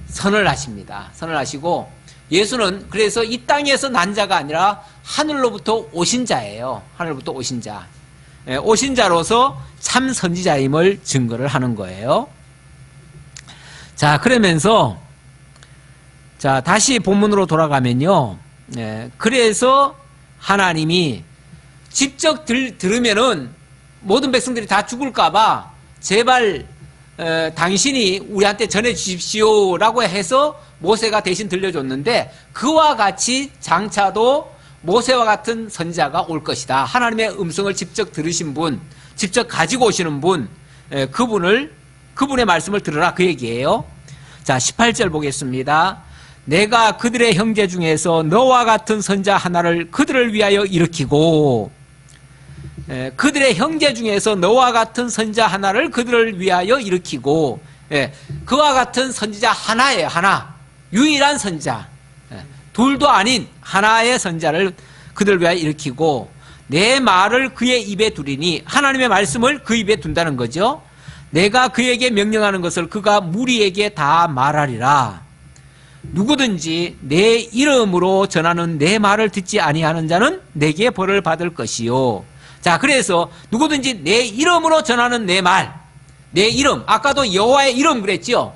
선을 하십니다. 선을 하시고 예수는 그래서 이 땅에서 난 자가 아니라 하늘로부터 오신 자예요. 하늘로부터 오신 자. 오신 자로서 참 선지자임을 증거를 하는 거예요. 자, 그러면서 자, 다시 본문으로 돌아가면요. 그래서 하나님이 직접 들으면은 모든 백성들이 다 죽을까봐 제발 당신이 우리한테 전해 주십시오라고 해서 모세가 대신 들려줬는데 그와 같이 장차도 모세와 같은 선지자가 올 것이다. 하나님의 음성을 직접 들으신 분, 직접 가지고 오시는 분, 그분의 말씀을 들으라 그 얘기예요. 자, 18절 보겠습니다. 내가 그들의 형제 중에서 너와 같은 선자 하나를 그들을 위하여 일으키고, 그들의 형제 중에서 너와 같은 선자 하나를 그들을 위하여 일으키고, 그와 같은 선지자 하나예요. 하나. 유일한 선자. 둘도 아닌 하나의 선자를 그들을 위하여 일으키고 내 말을 그의 입에 두리니, 하나님의 말씀을 그 입에 둔다는 거죠. 내가 그에게 명령하는 것을 그가 무리에게 다 말하리라. 누구든지 내 이름으로 전하는 내 말을 듣지 아니하는 자는 내게 벌을 받을 것이요. 자, 그래서 누구든지 내 이름으로 전하는 내 말, 내 이름, 아까도 여호와의 이름 그랬죠.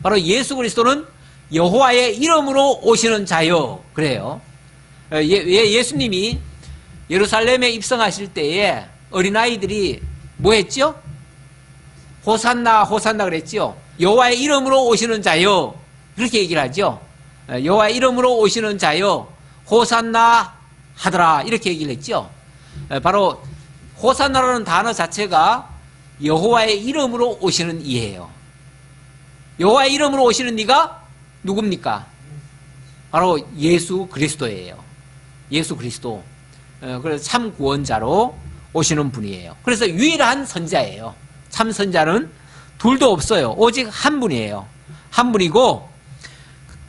바로 예수 그리스도는 여호와의 이름으로 오시는 자요. 그래요. 예수님이 예루살렘에 입성하실 때에 어린아이들이 뭐 했죠? 호산나 호산나 그랬죠. 여호와의 이름으로 오시는 자요. 그렇게 얘기를 하죠. 여호와의 이름으로 오시는 자요. 호산나 하더라. 이렇게 얘기를 했죠. 바로 호산나라는 단어 자체가 여호와의 이름으로 오시는 이예요. 여호와의 이름으로 오시는 이가 누굽니까? 바로 예수 그리스도예요. 예수 그리스도. 그래서 참 구원자로 오시는 분이에요. 그래서 유일한 선자예요. 참 선자는 둘도 없어요. 오직 한 분이에요. 한 분이고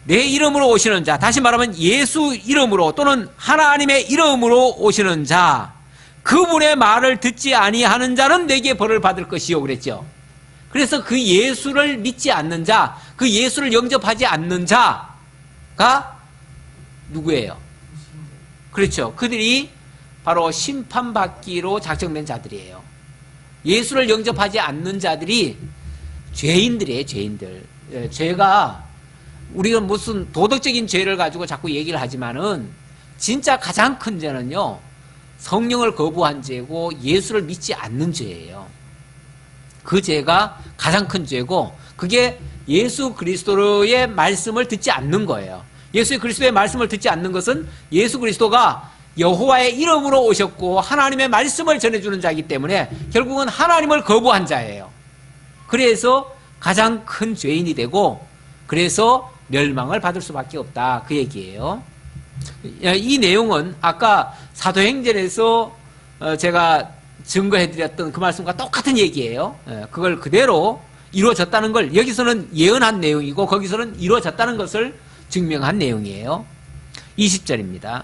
내 이름으로 오시는 자, 다시 말하면 예수 이름으로 또는 하나님의 이름으로 오시는 자, 그분의 말을 듣지 아니하는 자는 내게 벌을 받을 것이요 그랬죠. 그래서 그 예수를 믿지 않는 자, 그 예수를 영접하지 않는 자가 누구예요? 그렇죠. 그들이 바로 심판받기로 작정된 자들이에요. 예수를 영접하지 않는 자들이 죄인들이에요. 죄인들. 죄가, 우리가 무슨 도덕적인 죄를 가지고 자꾸 얘기를 하지만은 진짜 가장 큰 죄는요, 성령을 거부한 죄고 예수를 믿지 않는 죄예요. 그 죄가 가장 큰 죄고, 그게 예수 그리스도의 말씀을 듣지 않는 거예요. 예수 그리스도의 말씀을 듣지 않는 것은 예수 그리스도가 여호와의 이름으로 오셨고 하나님의 말씀을 전해주는 자이기 때문에 결국은 하나님을 거부한 자예요. 그래서 가장 큰 죄인이 되고, 그래서 멸망을 받을 수밖에 없다 그 얘기예요. 이 내용은 아까 사도행전에서 제가 증거해드렸던 그 말씀과 똑같은 얘기예요. 그걸 그대로 이루어졌다는 걸 여기서는 예언한 내용이고 거기서는 이루어졌다는 것을 증명한 내용이에요. 20절입니다.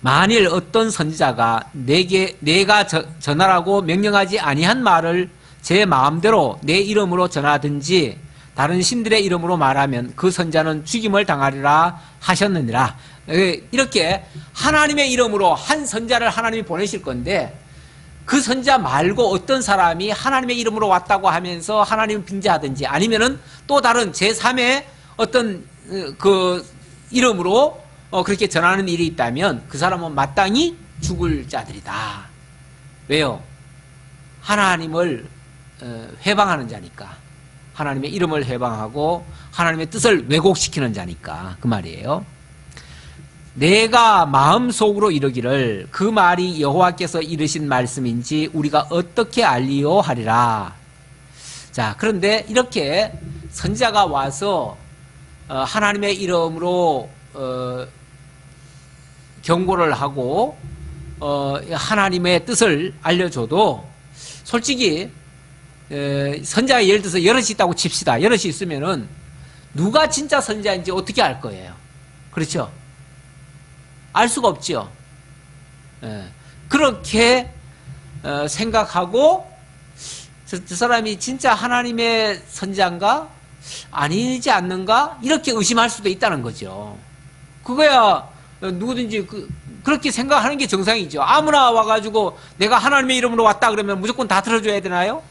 만일 어떤 선지자가 내가 전하라고 명령하지 아니한 말을 제 마음대로 내 이름으로 전하든지 다른 신들의 이름으로 말하면 그 선자는 죽임을 당하리라 하셨느니라. 이렇게 하나님의 이름으로 한 선자를 하나님이 보내실 건데, 그 선자 말고 어떤 사람이 하나님의 이름으로 왔다고 하면서 하나님을 빙자하든지 아니면은 또 다른 제3의 어떤 그 이름으로 그렇게 전하는 일이 있다면 그 사람은 마땅히 죽을 자들이다. 왜요? 하나님을 회방하는 자니까. 하나님의 이름을 회방하고 하나님의 뜻을 왜곡시키는 자니까 그 말이에요. 내가 마음속으로 이르기를 그 말이 여호와께서 이르신 말씀인지 우리가 어떻게 알리요 하리라. 자, 그런데 이렇게 선지자가 와서 하나님의 이름으로 경고를 하고 하나님의 뜻을 알려줘도 솔직히 선지자가 예를 들어서 여럿이 있다고 칩시다. 여럿이 있으면은 누가 진짜 선지자인지 어떻게 알 거예요? 그렇죠? 알 수가 없죠. 예. 그렇게 생각하고 저 사람이 진짜 하나님의 선지자인가? 아니지 않는가? 이렇게 의심할 수도 있다는 거죠. 그거야 누구든지 그렇게 생각하는 게 정상이죠. 아무나 와가지고 내가 하나님의 이름으로 왔다 그러면 무조건 다 들어줘야 되나요?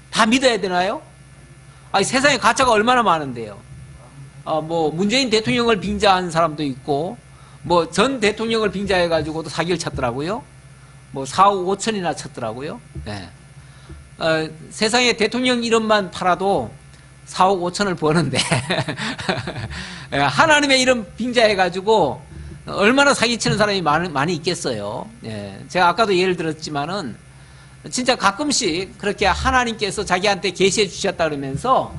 다 믿어야 되나요? 아니, 세상에 가짜가 얼마나 많은데요. 뭐 문재인 대통령을 빙자한 사람도 있고 뭐 전 대통령을 빙자해가지고도 사기를 쳤더라고요. 뭐 4억 5천이나 쳤더라고요. 네. 세상에 대통령 이름만 팔아도 4억 5천을 버는데 하나님의 이름 빙자해가지고 얼마나 사기치는 사람이 많이 있겠어요. 예. 제가 아까도 예를 들었지만은 진짜 가끔씩 그렇게 하나님께서 자기한테 계시해 주셨다 그러면서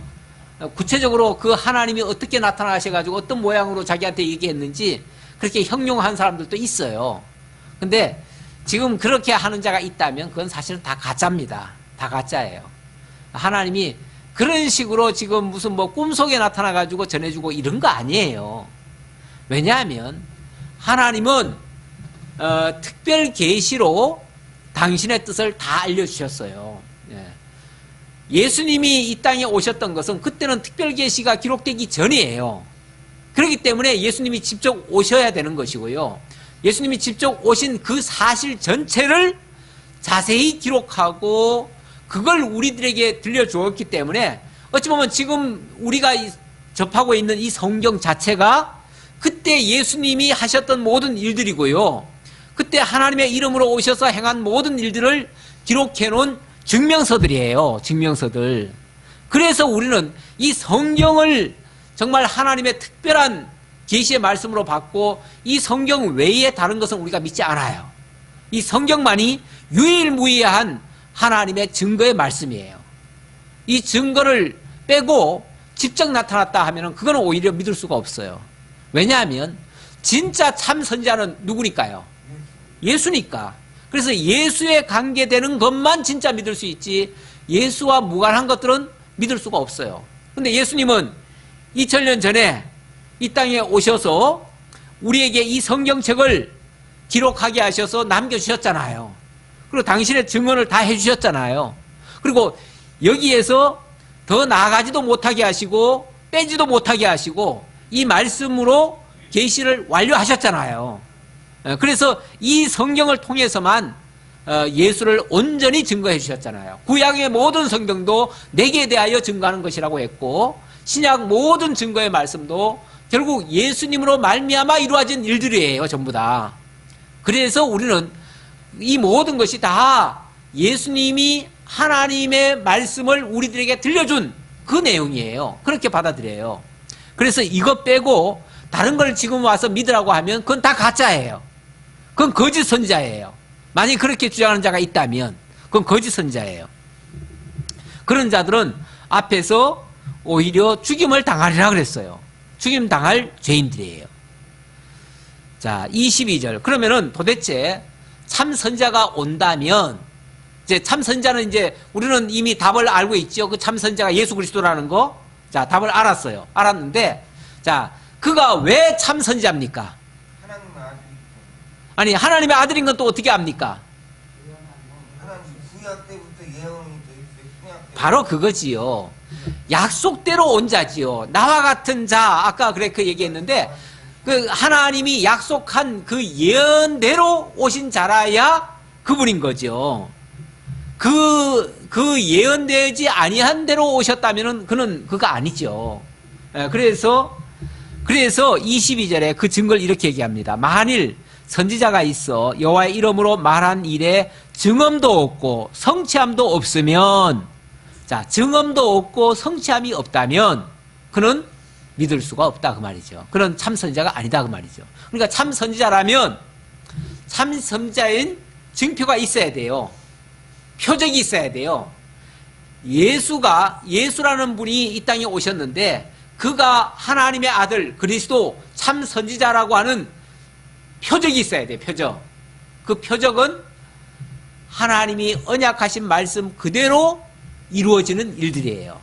구체적으로 그 하나님이 어떻게 나타나셔가지고 어떤 모양으로 자기한테 얘기했는지 그렇게 형용한 사람들도 있어요. 근데 지금 그렇게 하는 자가 있다면 그건 사실은 다 가짜입니다. 다 가짜예요. 하나님이 그런 식으로 지금 무슨 뭐 꿈속에 나타나가지고 전해주고 이런 거 아니에요. 왜냐하면 하나님은 특별 계시로 당신의 뜻을 다 알려주셨어요. 예수님이 이 땅에 오셨던 것은 그때는 특별 계시가 기록되기 전이에요. 그렇기 때문에 예수님이 직접 오셔야 되는 것이고요. 예수님이 직접 오신 그 사실 전체를 자세히 기록하고 그걸 우리들에게 들려주었기 때문에 어찌 보면 지금 우리가 접하고 있는 이 성경 자체가 그때 예수님이 하셨던 모든 일들이고요. 그때 하나님의 이름으로 오셔서 행한 모든 일들을 기록해 놓은 증명서들이에요. 증명서들. 그래서 우리는 이 성경을 정말 하나님의 특별한 계시의 말씀으로 받고 이 성경 외에 다른 것은 우리가 믿지 않아요. 이 성경만이 유일무이한 하나님의 증거의 말씀이에요. 이 증거를 빼고 직접 나타났다 하면 그거는 오히려 믿을 수가 없어요. 왜냐하면 진짜 참 선지자는 누구니까요? 예수니까. 그래서 예수에 관계되는 것만 진짜 믿을 수 있지 예수와 무관한 것들은 믿을 수가 없어요. 근데 예수님은 2000년 전에 이 땅에 오셔서 우리에게 이 성경책을 기록하게 하셔서 남겨주셨잖아요. 그리고 당신의 증언을 다 해주셨잖아요. 그리고 여기에서 더 나아가지도 못하게 하시고 빼지도 못하게 하시고 이 말씀으로 계시를 완료하셨잖아요. 그래서 이 성경을 통해서만 예수를 온전히 증거해 주셨잖아요. 구약의 모든 성경도 내게 대하여 증거하는 것이라고 했고 신약 모든 증거의 말씀도 결국 예수님으로 말미암아 이루어진 일들이에요. 전부 다. 그래서 우리는 이 모든 것이 다 예수님이 하나님의 말씀을 우리들에게 들려준 그 내용이에요. 그렇게 받아들여요. 그래서 이것 빼고 다른 걸 지금 와서 믿으라고 하면 그건 다 가짜예요. 그건 거짓 선지자예요. 만약 그렇게 주장하는 자가 있다면 그건 거짓 선지자예요. 그런 자들은 앞에서 오히려 죽임을 당하리라 그랬어요. 죽임 당할 죄인들이에요. 자, 22절. 그러면은 도대체 참 선지자가 온다면 이제 참 선지자는 이제 우리는 이미 답을 알고 있죠. 그 참 선지자가 예수 그리스도라는 거. 자, 답을 알았어요. 알았는데 자, 그가 왜 참 선지자입니까? 하나님의 아들이 아니, 하나님의 아들인 건 또 어떻게 압니까? 하나님 구약 때부터 예언이 돼 있어요. 신약 때. 바로 그거지요. 약속대로 온 자지요. 나와 같은 자, 아까 그렇게 얘기했는데 그 하나님이 약속한 그 예언대로 오신 자라야 그분인 거죠. 그 예언되지 아니한 대로 오셨다면은 그는 그거 아니죠. 그래서 22절에 그 증거를 이렇게 얘기합니다. 만일 선지자가 있어 여호와의 이름으로 말한 일에 증언도 없고 성취함도 없으면, 자, 증언도 없고 성취함이 없다면 그는 믿을 수가 없다 그 말이죠. 그는 참 선지자가 아니다 그 말이죠. 그러니까 참 선지자라면 참 선지자인 증표가 있어야 돼요. 표적이 있어야 돼요. 예수라는 분이 이 땅에 오셨는데 그가 하나님의 아들 그리스도 참 선지자라고 하는 표적이 있어야 돼요. 표적. 그 표적은 하나님이 언약하신 말씀 그대로 이루어지는 일들이에요.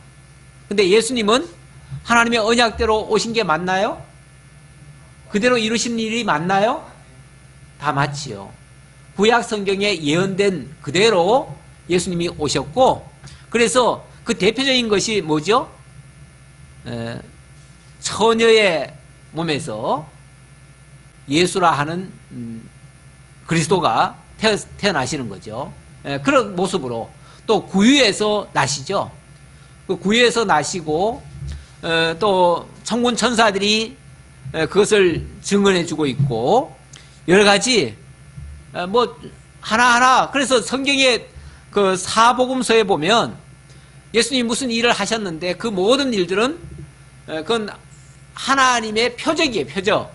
근데 예수님은 하나님의 언약대로 오신 게 맞나요? 그대로 이루신 일이 맞나요? 다 맞지요. 구약 성경에 예언된 그대로 예수님이 오셨고, 그래서 그 대표적인 것이 뭐죠? 처녀의 몸에서 예수라 하는 그리스도가 태어나시는 거죠. 그런 모습으로 또 구유에서 나시죠. 그 구유에서 나시고 또 천군 천사들이 그것을 증언해 주고 있고, 여러 가지 뭐 하나하나. 그래서 성경의 그 사복음서에 보면 예수님이 무슨 일을 하셨는데 그 모든 일들은 그건 하나님의 표적이에요. 표적.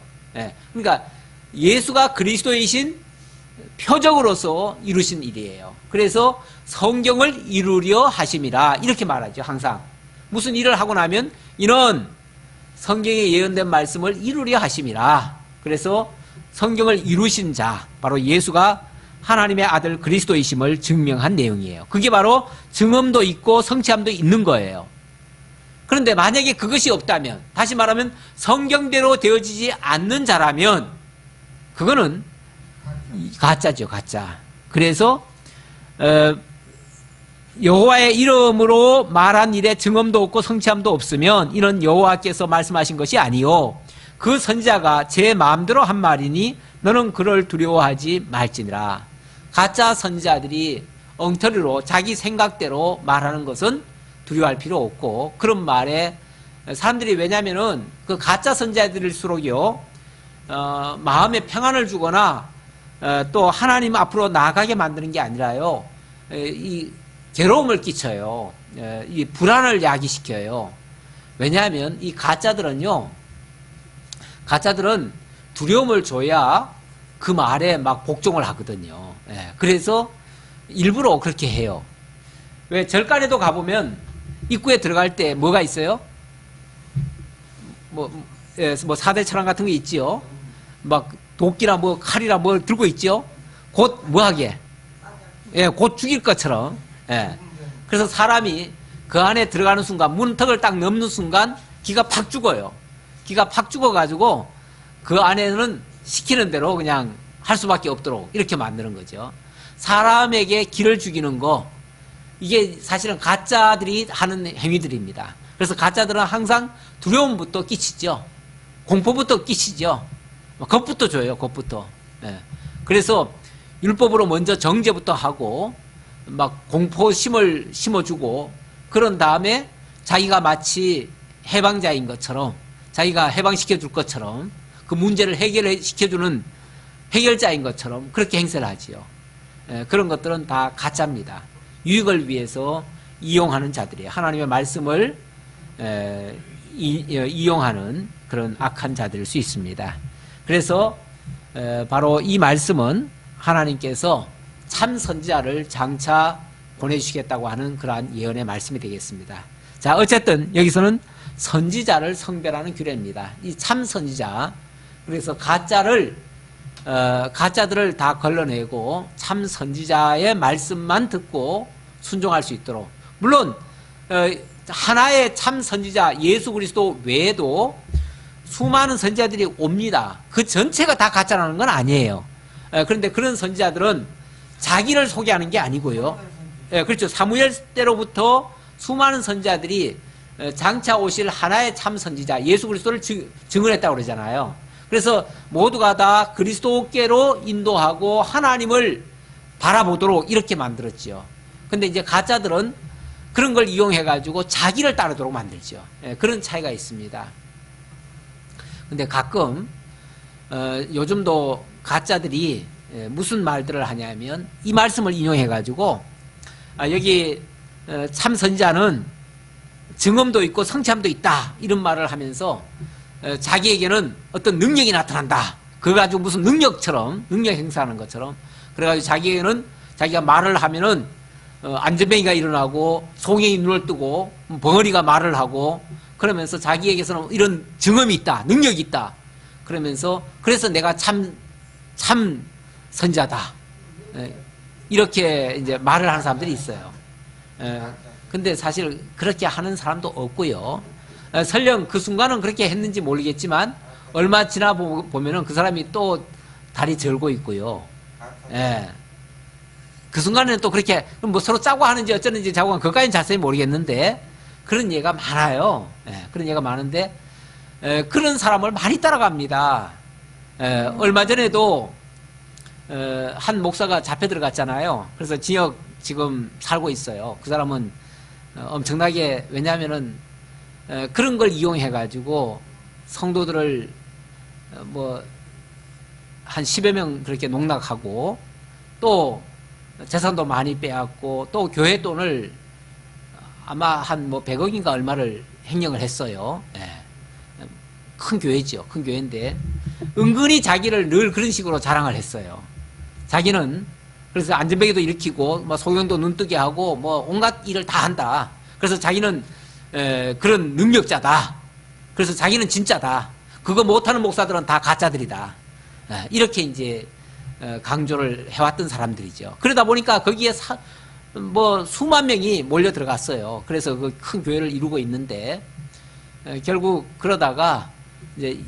그러니까 예수가 그리스도이신 표적으로서 이루신 일이에요. 그래서 성경을 이루려 하심이라 이렇게 말하죠. 항상 무슨 일을 하고 나면 이는 성경에 예언된 말씀을 이루려 하심이라. 그래서 성경을 이루신 자, 바로 예수가 하나님의 아들 그리스도이심을 증명한 내용이에요. 그게 바로 증언도 있고 성취함도 있는 거예요. 그런데 만약에 그것이 없다면, 다시 말하면 성경대로 되어지지 않는 자라면 그거는 가짜죠. 가짜. 그래서 여호와의 이름으로 말한 일에 증언도 없고 성취함도 없으면 이는 여호와께서 말씀하신 것이 아니요 그 선지자가 제 마음대로 한 말이니 너는 그를 두려워하지 말지니라. 가짜 선지자들이 엉터리로 자기 생각대로 말하는 것은 두려워할 필요 없고, 그런 말에 사람들이, 왜냐면은 그 가짜 선지자들일수록요 마음에 평안을 주거나 또 하나님 앞으로 나아가게 만드는 게 아니라요 이 괴로움을 끼쳐요. 이 불안을 야기시켜요. 왜냐하면 이 가짜들은 두려움을 줘야 그 말에 막 복종을 하거든요. 그래서 일부러 그렇게 해요. 왜 절간에도 가보면 입구에 들어갈 때 뭐가 있어요? 뭐 4대 철학 같은 게 있지요. 막 도끼나 뭐 칼이나 뭐 들고 있죠. 곧 뭐하게? 곧 죽일 것처럼. 그래서 사람이 그 안에 들어가는 순간, 문턱을 딱 넘는 순간 기가 팍 죽어요. 기가 팍 죽어가지고 그 안에는 시키는 대로 그냥 할 수밖에 없도록 이렇게 만드는 거죠. 사람에게 기를 죽이는 거, 이게 사실은 가짜들이 하는 행위들입니다. 그래서 가짜들은 항상 두려움부터 끼치죠. 공포부터 끼치죠. 겁부터 줘요. 겁부터. 그래서 율법으로 먼저 정죄부터 하고 막 공포심을 심어주고, 그런 다음에 자기가 마치 해방자인 것처럼, 자기가 해방시켜 줄 것처럼, 그 문제를 해결시켜주는 해결자인 것처럼 그렇게 행세를 하지요. 그런 것들은 다 가짜입니다. 유익을 위해서 이용하는 자들이에요. 하나님의 말씀을 이용하는 그런 악한 자들일 수 있습니다. 그래서 바로 이 말씀은 하나님께서 참 선지자를 장차 보내주시겠다고 하는 그러한 예언의 말씀이 되겠습니다. 자, 어쨌든 여기서는 선지자를 성별하는 규례입니다. 이 참 선지자, 그래서 가짜들을 다 걸러내고 참 선지자의 말씀만 듣고 순종할 수 있도록. 물론 하나의 참 선지자 예수 그리스도 외에도 수많은 선지자들이 옵니다. 그 전체가 다 가짜라는 건 아니에요. 그런데 그런 선지자들은 자기를 소개하는 게 아니고요. 그렇죠. 사무엘 때로부터 수많은 선지자들이 장차 오실 하나의 참 선지자 예수 그리스도를 증언했다고 그러잖아요. 그래서 모두가 다 그리스도께로 인도하고 하나님을 바라보도록 이렇게 만들었죠. 근데 이제 가짜들은 그런 걸 이용해가지고 자기를 따르도록 만들죠. 그런 차이가 있습니다. 근데 가끔 요즘도 가짜들이 무슨 말들을 하냐면 이 말씀을 인용해가지고 여기 참 선지자는 증언도 있고 성취함도 있다 이런 말을 하면서 자기에게는 어떤 능력이 나타난다. 그거 가지고 무슨 능력처럼, 능력 행사하는 것처럼, 그래가지고 자기에게는 자기가 말을 하면은 안전뱅이가 일어나고 송행이 눈을 뜨고 벙어리가 말을 하고, 그러면서 자기에게서는 이런 증언이 있다, 능력이 있다. 그러면서 그래서 내가 참 선지자다. 이렇게 이제 말을 하는 사람들이 있어요. 근데 사실 그렇게 하는 사람도 없고요. 설령 그 순간은 그렇게 했는지 모르겠지만 얼마 지나 보면은 그 사람이 또 다리 절고 있고요. 예. 그 순간에는 또 그렇게 뭐 서로 짜고 하는지 어쩌는지 자고 그까지는 자세히 모르겠는데 그런 예가 많아요. 예. 그런 예가 많은데 그런 사람을 많이 따라갑니다. 얼마 전에도 한 목사가 잡혀 들어갔잖아요. 그래서 지역 지금 살고 있어요. 그 사람은 엄청나게 왜냐하면은 그런 걸 이용해 가지고 성도들을 뭐 한 10여 명 그렇게 농락하고 또 재산도 많이 빼앗고 또 교회 돈을 아마 한 뭐 100억인가 얼마를 횡령을 했어요. 큰 교회죠. 큰 교회인데 은근히 자기를 늘 그런 식으로 자랑을 했어요. 자기는 그래서 안전벨트도 일으키고 뭐 소경도 눈뜨게 하고 뭐 온갖 일을 다 한다. 그래서 자기는 그런 능력자다. 그래서 자기는 진짜다. 그거 못하는 목사들은 다 가짜들이다. 이렇게 이제 강조를 해왔던 사람들이죠. 그러다 보니까 거기에 뭐 수만 명이 몰려 들어갔어요. 그래서 그 큰 교회를 이루고 있는데 결국 그러다가 이제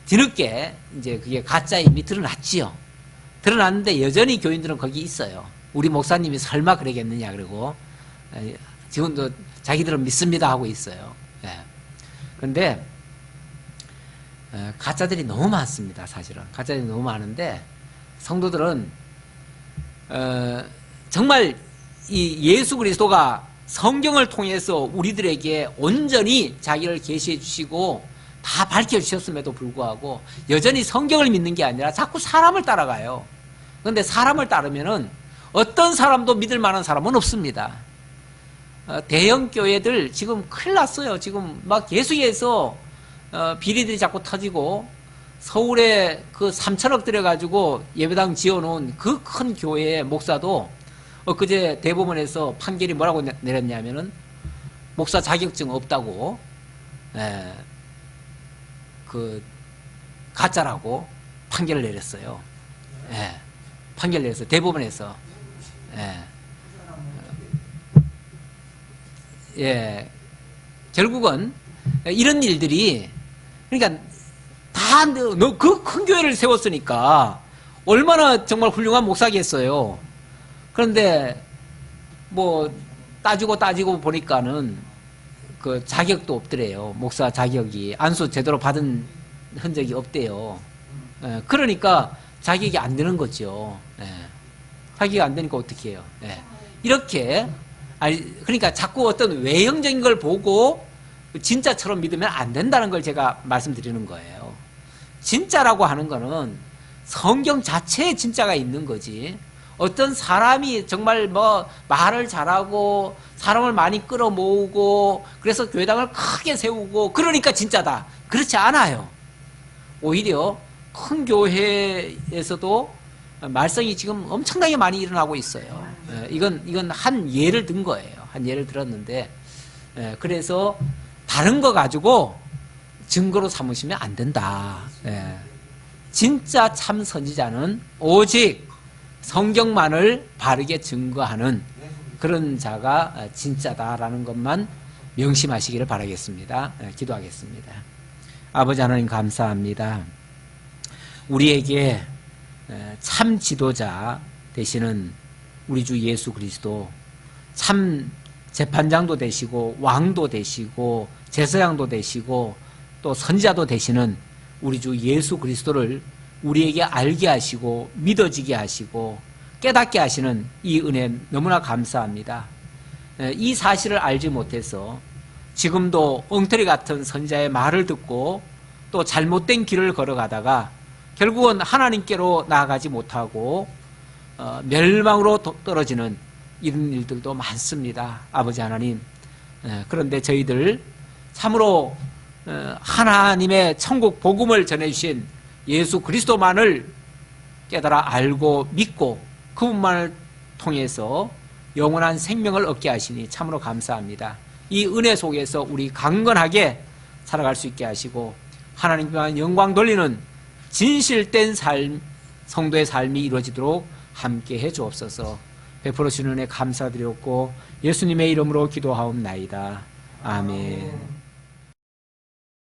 뒤늦게 이제 그게 가짜임이 드러났지요. 드러났는데 여전히 교인들은 거기 있어요. 우리 목사님이 설마 그러겠느냐 그러고 지금도 자기들은 믿습니다 하고 있어요. 그런데 가짜들이 너무 많습니다. 사실은 가짜들이 너무 많은데 성도들은 정말 이 예수 그리스도가 성경을 통해서 우리들에게 온전히 자기를 계시해 주시고 다 밝혀 주셨음에도 불구하고 여전히 성경을 믿는 게 아니라 자꾸 사람을 따라가요. 그런데 사람을 따르면은 어떤 사람도 믿을 만한 사람은 없습니다. 대형 교회들 지금 큰일 났어요. 지금 막 계속해서 비리들이 자꾸 터지고 서울에 그 3천억 들여가지고 예배당 지어놓은 그 큰 교회의 목사도 그제 대법원에서 판결이 뭐라고 내렸냐면은 목사 자격증 없다고 그 가짜라고 판결을 내렸어요. 판결 내렸어요. 대법원에서. 결국은 이런 일들이 그러니까 다 너 그 큰 교회를 세웠으니까 얼마나 정말 훌륭한 목사겠어요. 그런데 뭐 따지고 보니까는 그 자격도 없더래요. 목사 자격이 안수 제대로 받은 흔적이 없대요. 그러니까 자격이 안 되는 거죠. 자격이 안 되니까 어떻게 해요? 이렇게 그러니까 자꾸 어떤 외형적인 걸 보고 진짜처럼 믿으면 안 된다는 걸 제가 말씀드리는 거예요. 진짜라고 하는 거는 성경 자체에 진짜가 있는 거지. 어떤 사람이 정말 뭐 말을 잘하고 사람을 많이 끌어모으고 그래서 교회당을 크게 세우고 그러니까 진짜다. 그렇지 않아요. 오히려 큰 교회에서도 말썽이 지금 엄청나게 많이 일어나고 있어요. 이건 한 예를 든 거예요. 한 예를 들었는데 그래서 다른 거 가지고 증거로 삼으시면 안 된다. 진짜 참 선지자는 오직 성경만을 바르게 증거하는 그런 자가 진짜다라는 것만 명심하시기를 바라겠습니다. 기도하겠습니다. 아버지 하나님 감사합니다. 우리에게 참 지도자 되시는 우리 주 예수 그리스도, 참 재판장도 되시고 왕도 되시고 제사장도 되시고 또 선지자도 되시는 우리 주 예수 그리스도를 우리에게 알게 하시고 믿어지게 하시고 깨닫게 하시는 이 은혜 너무나 감사합니다. 이 사실을 알지 못해서 지금도 엉터리 같은 선지자의 말을 듣고 또 잘못된 길을 걸어가다가 결국은 하나님께로 나아가지 못하고 멸망으로 떨어지는 이런 일들도 많습니다. 아버지 하나님, 그런데 저희들 참으로 하나님의 천국 복음을 전해주신 예수 그리스도만을 깨달아 알고 믿고 그분만을 통해서 영원한 생명을 얻게 하시니 참으로 감사합니다. 이 은혜 속에서 우리 강건하게 살아갈 수 있게 하시고 하나님께만 영광 돌리는 진실된 삶, 성도의 삶이 이루어지도록 함께해 주옵소서. 베풀어 주는 은혜 감사드렸고 예수님의 이름으로 기도하옵나이다. 아멘.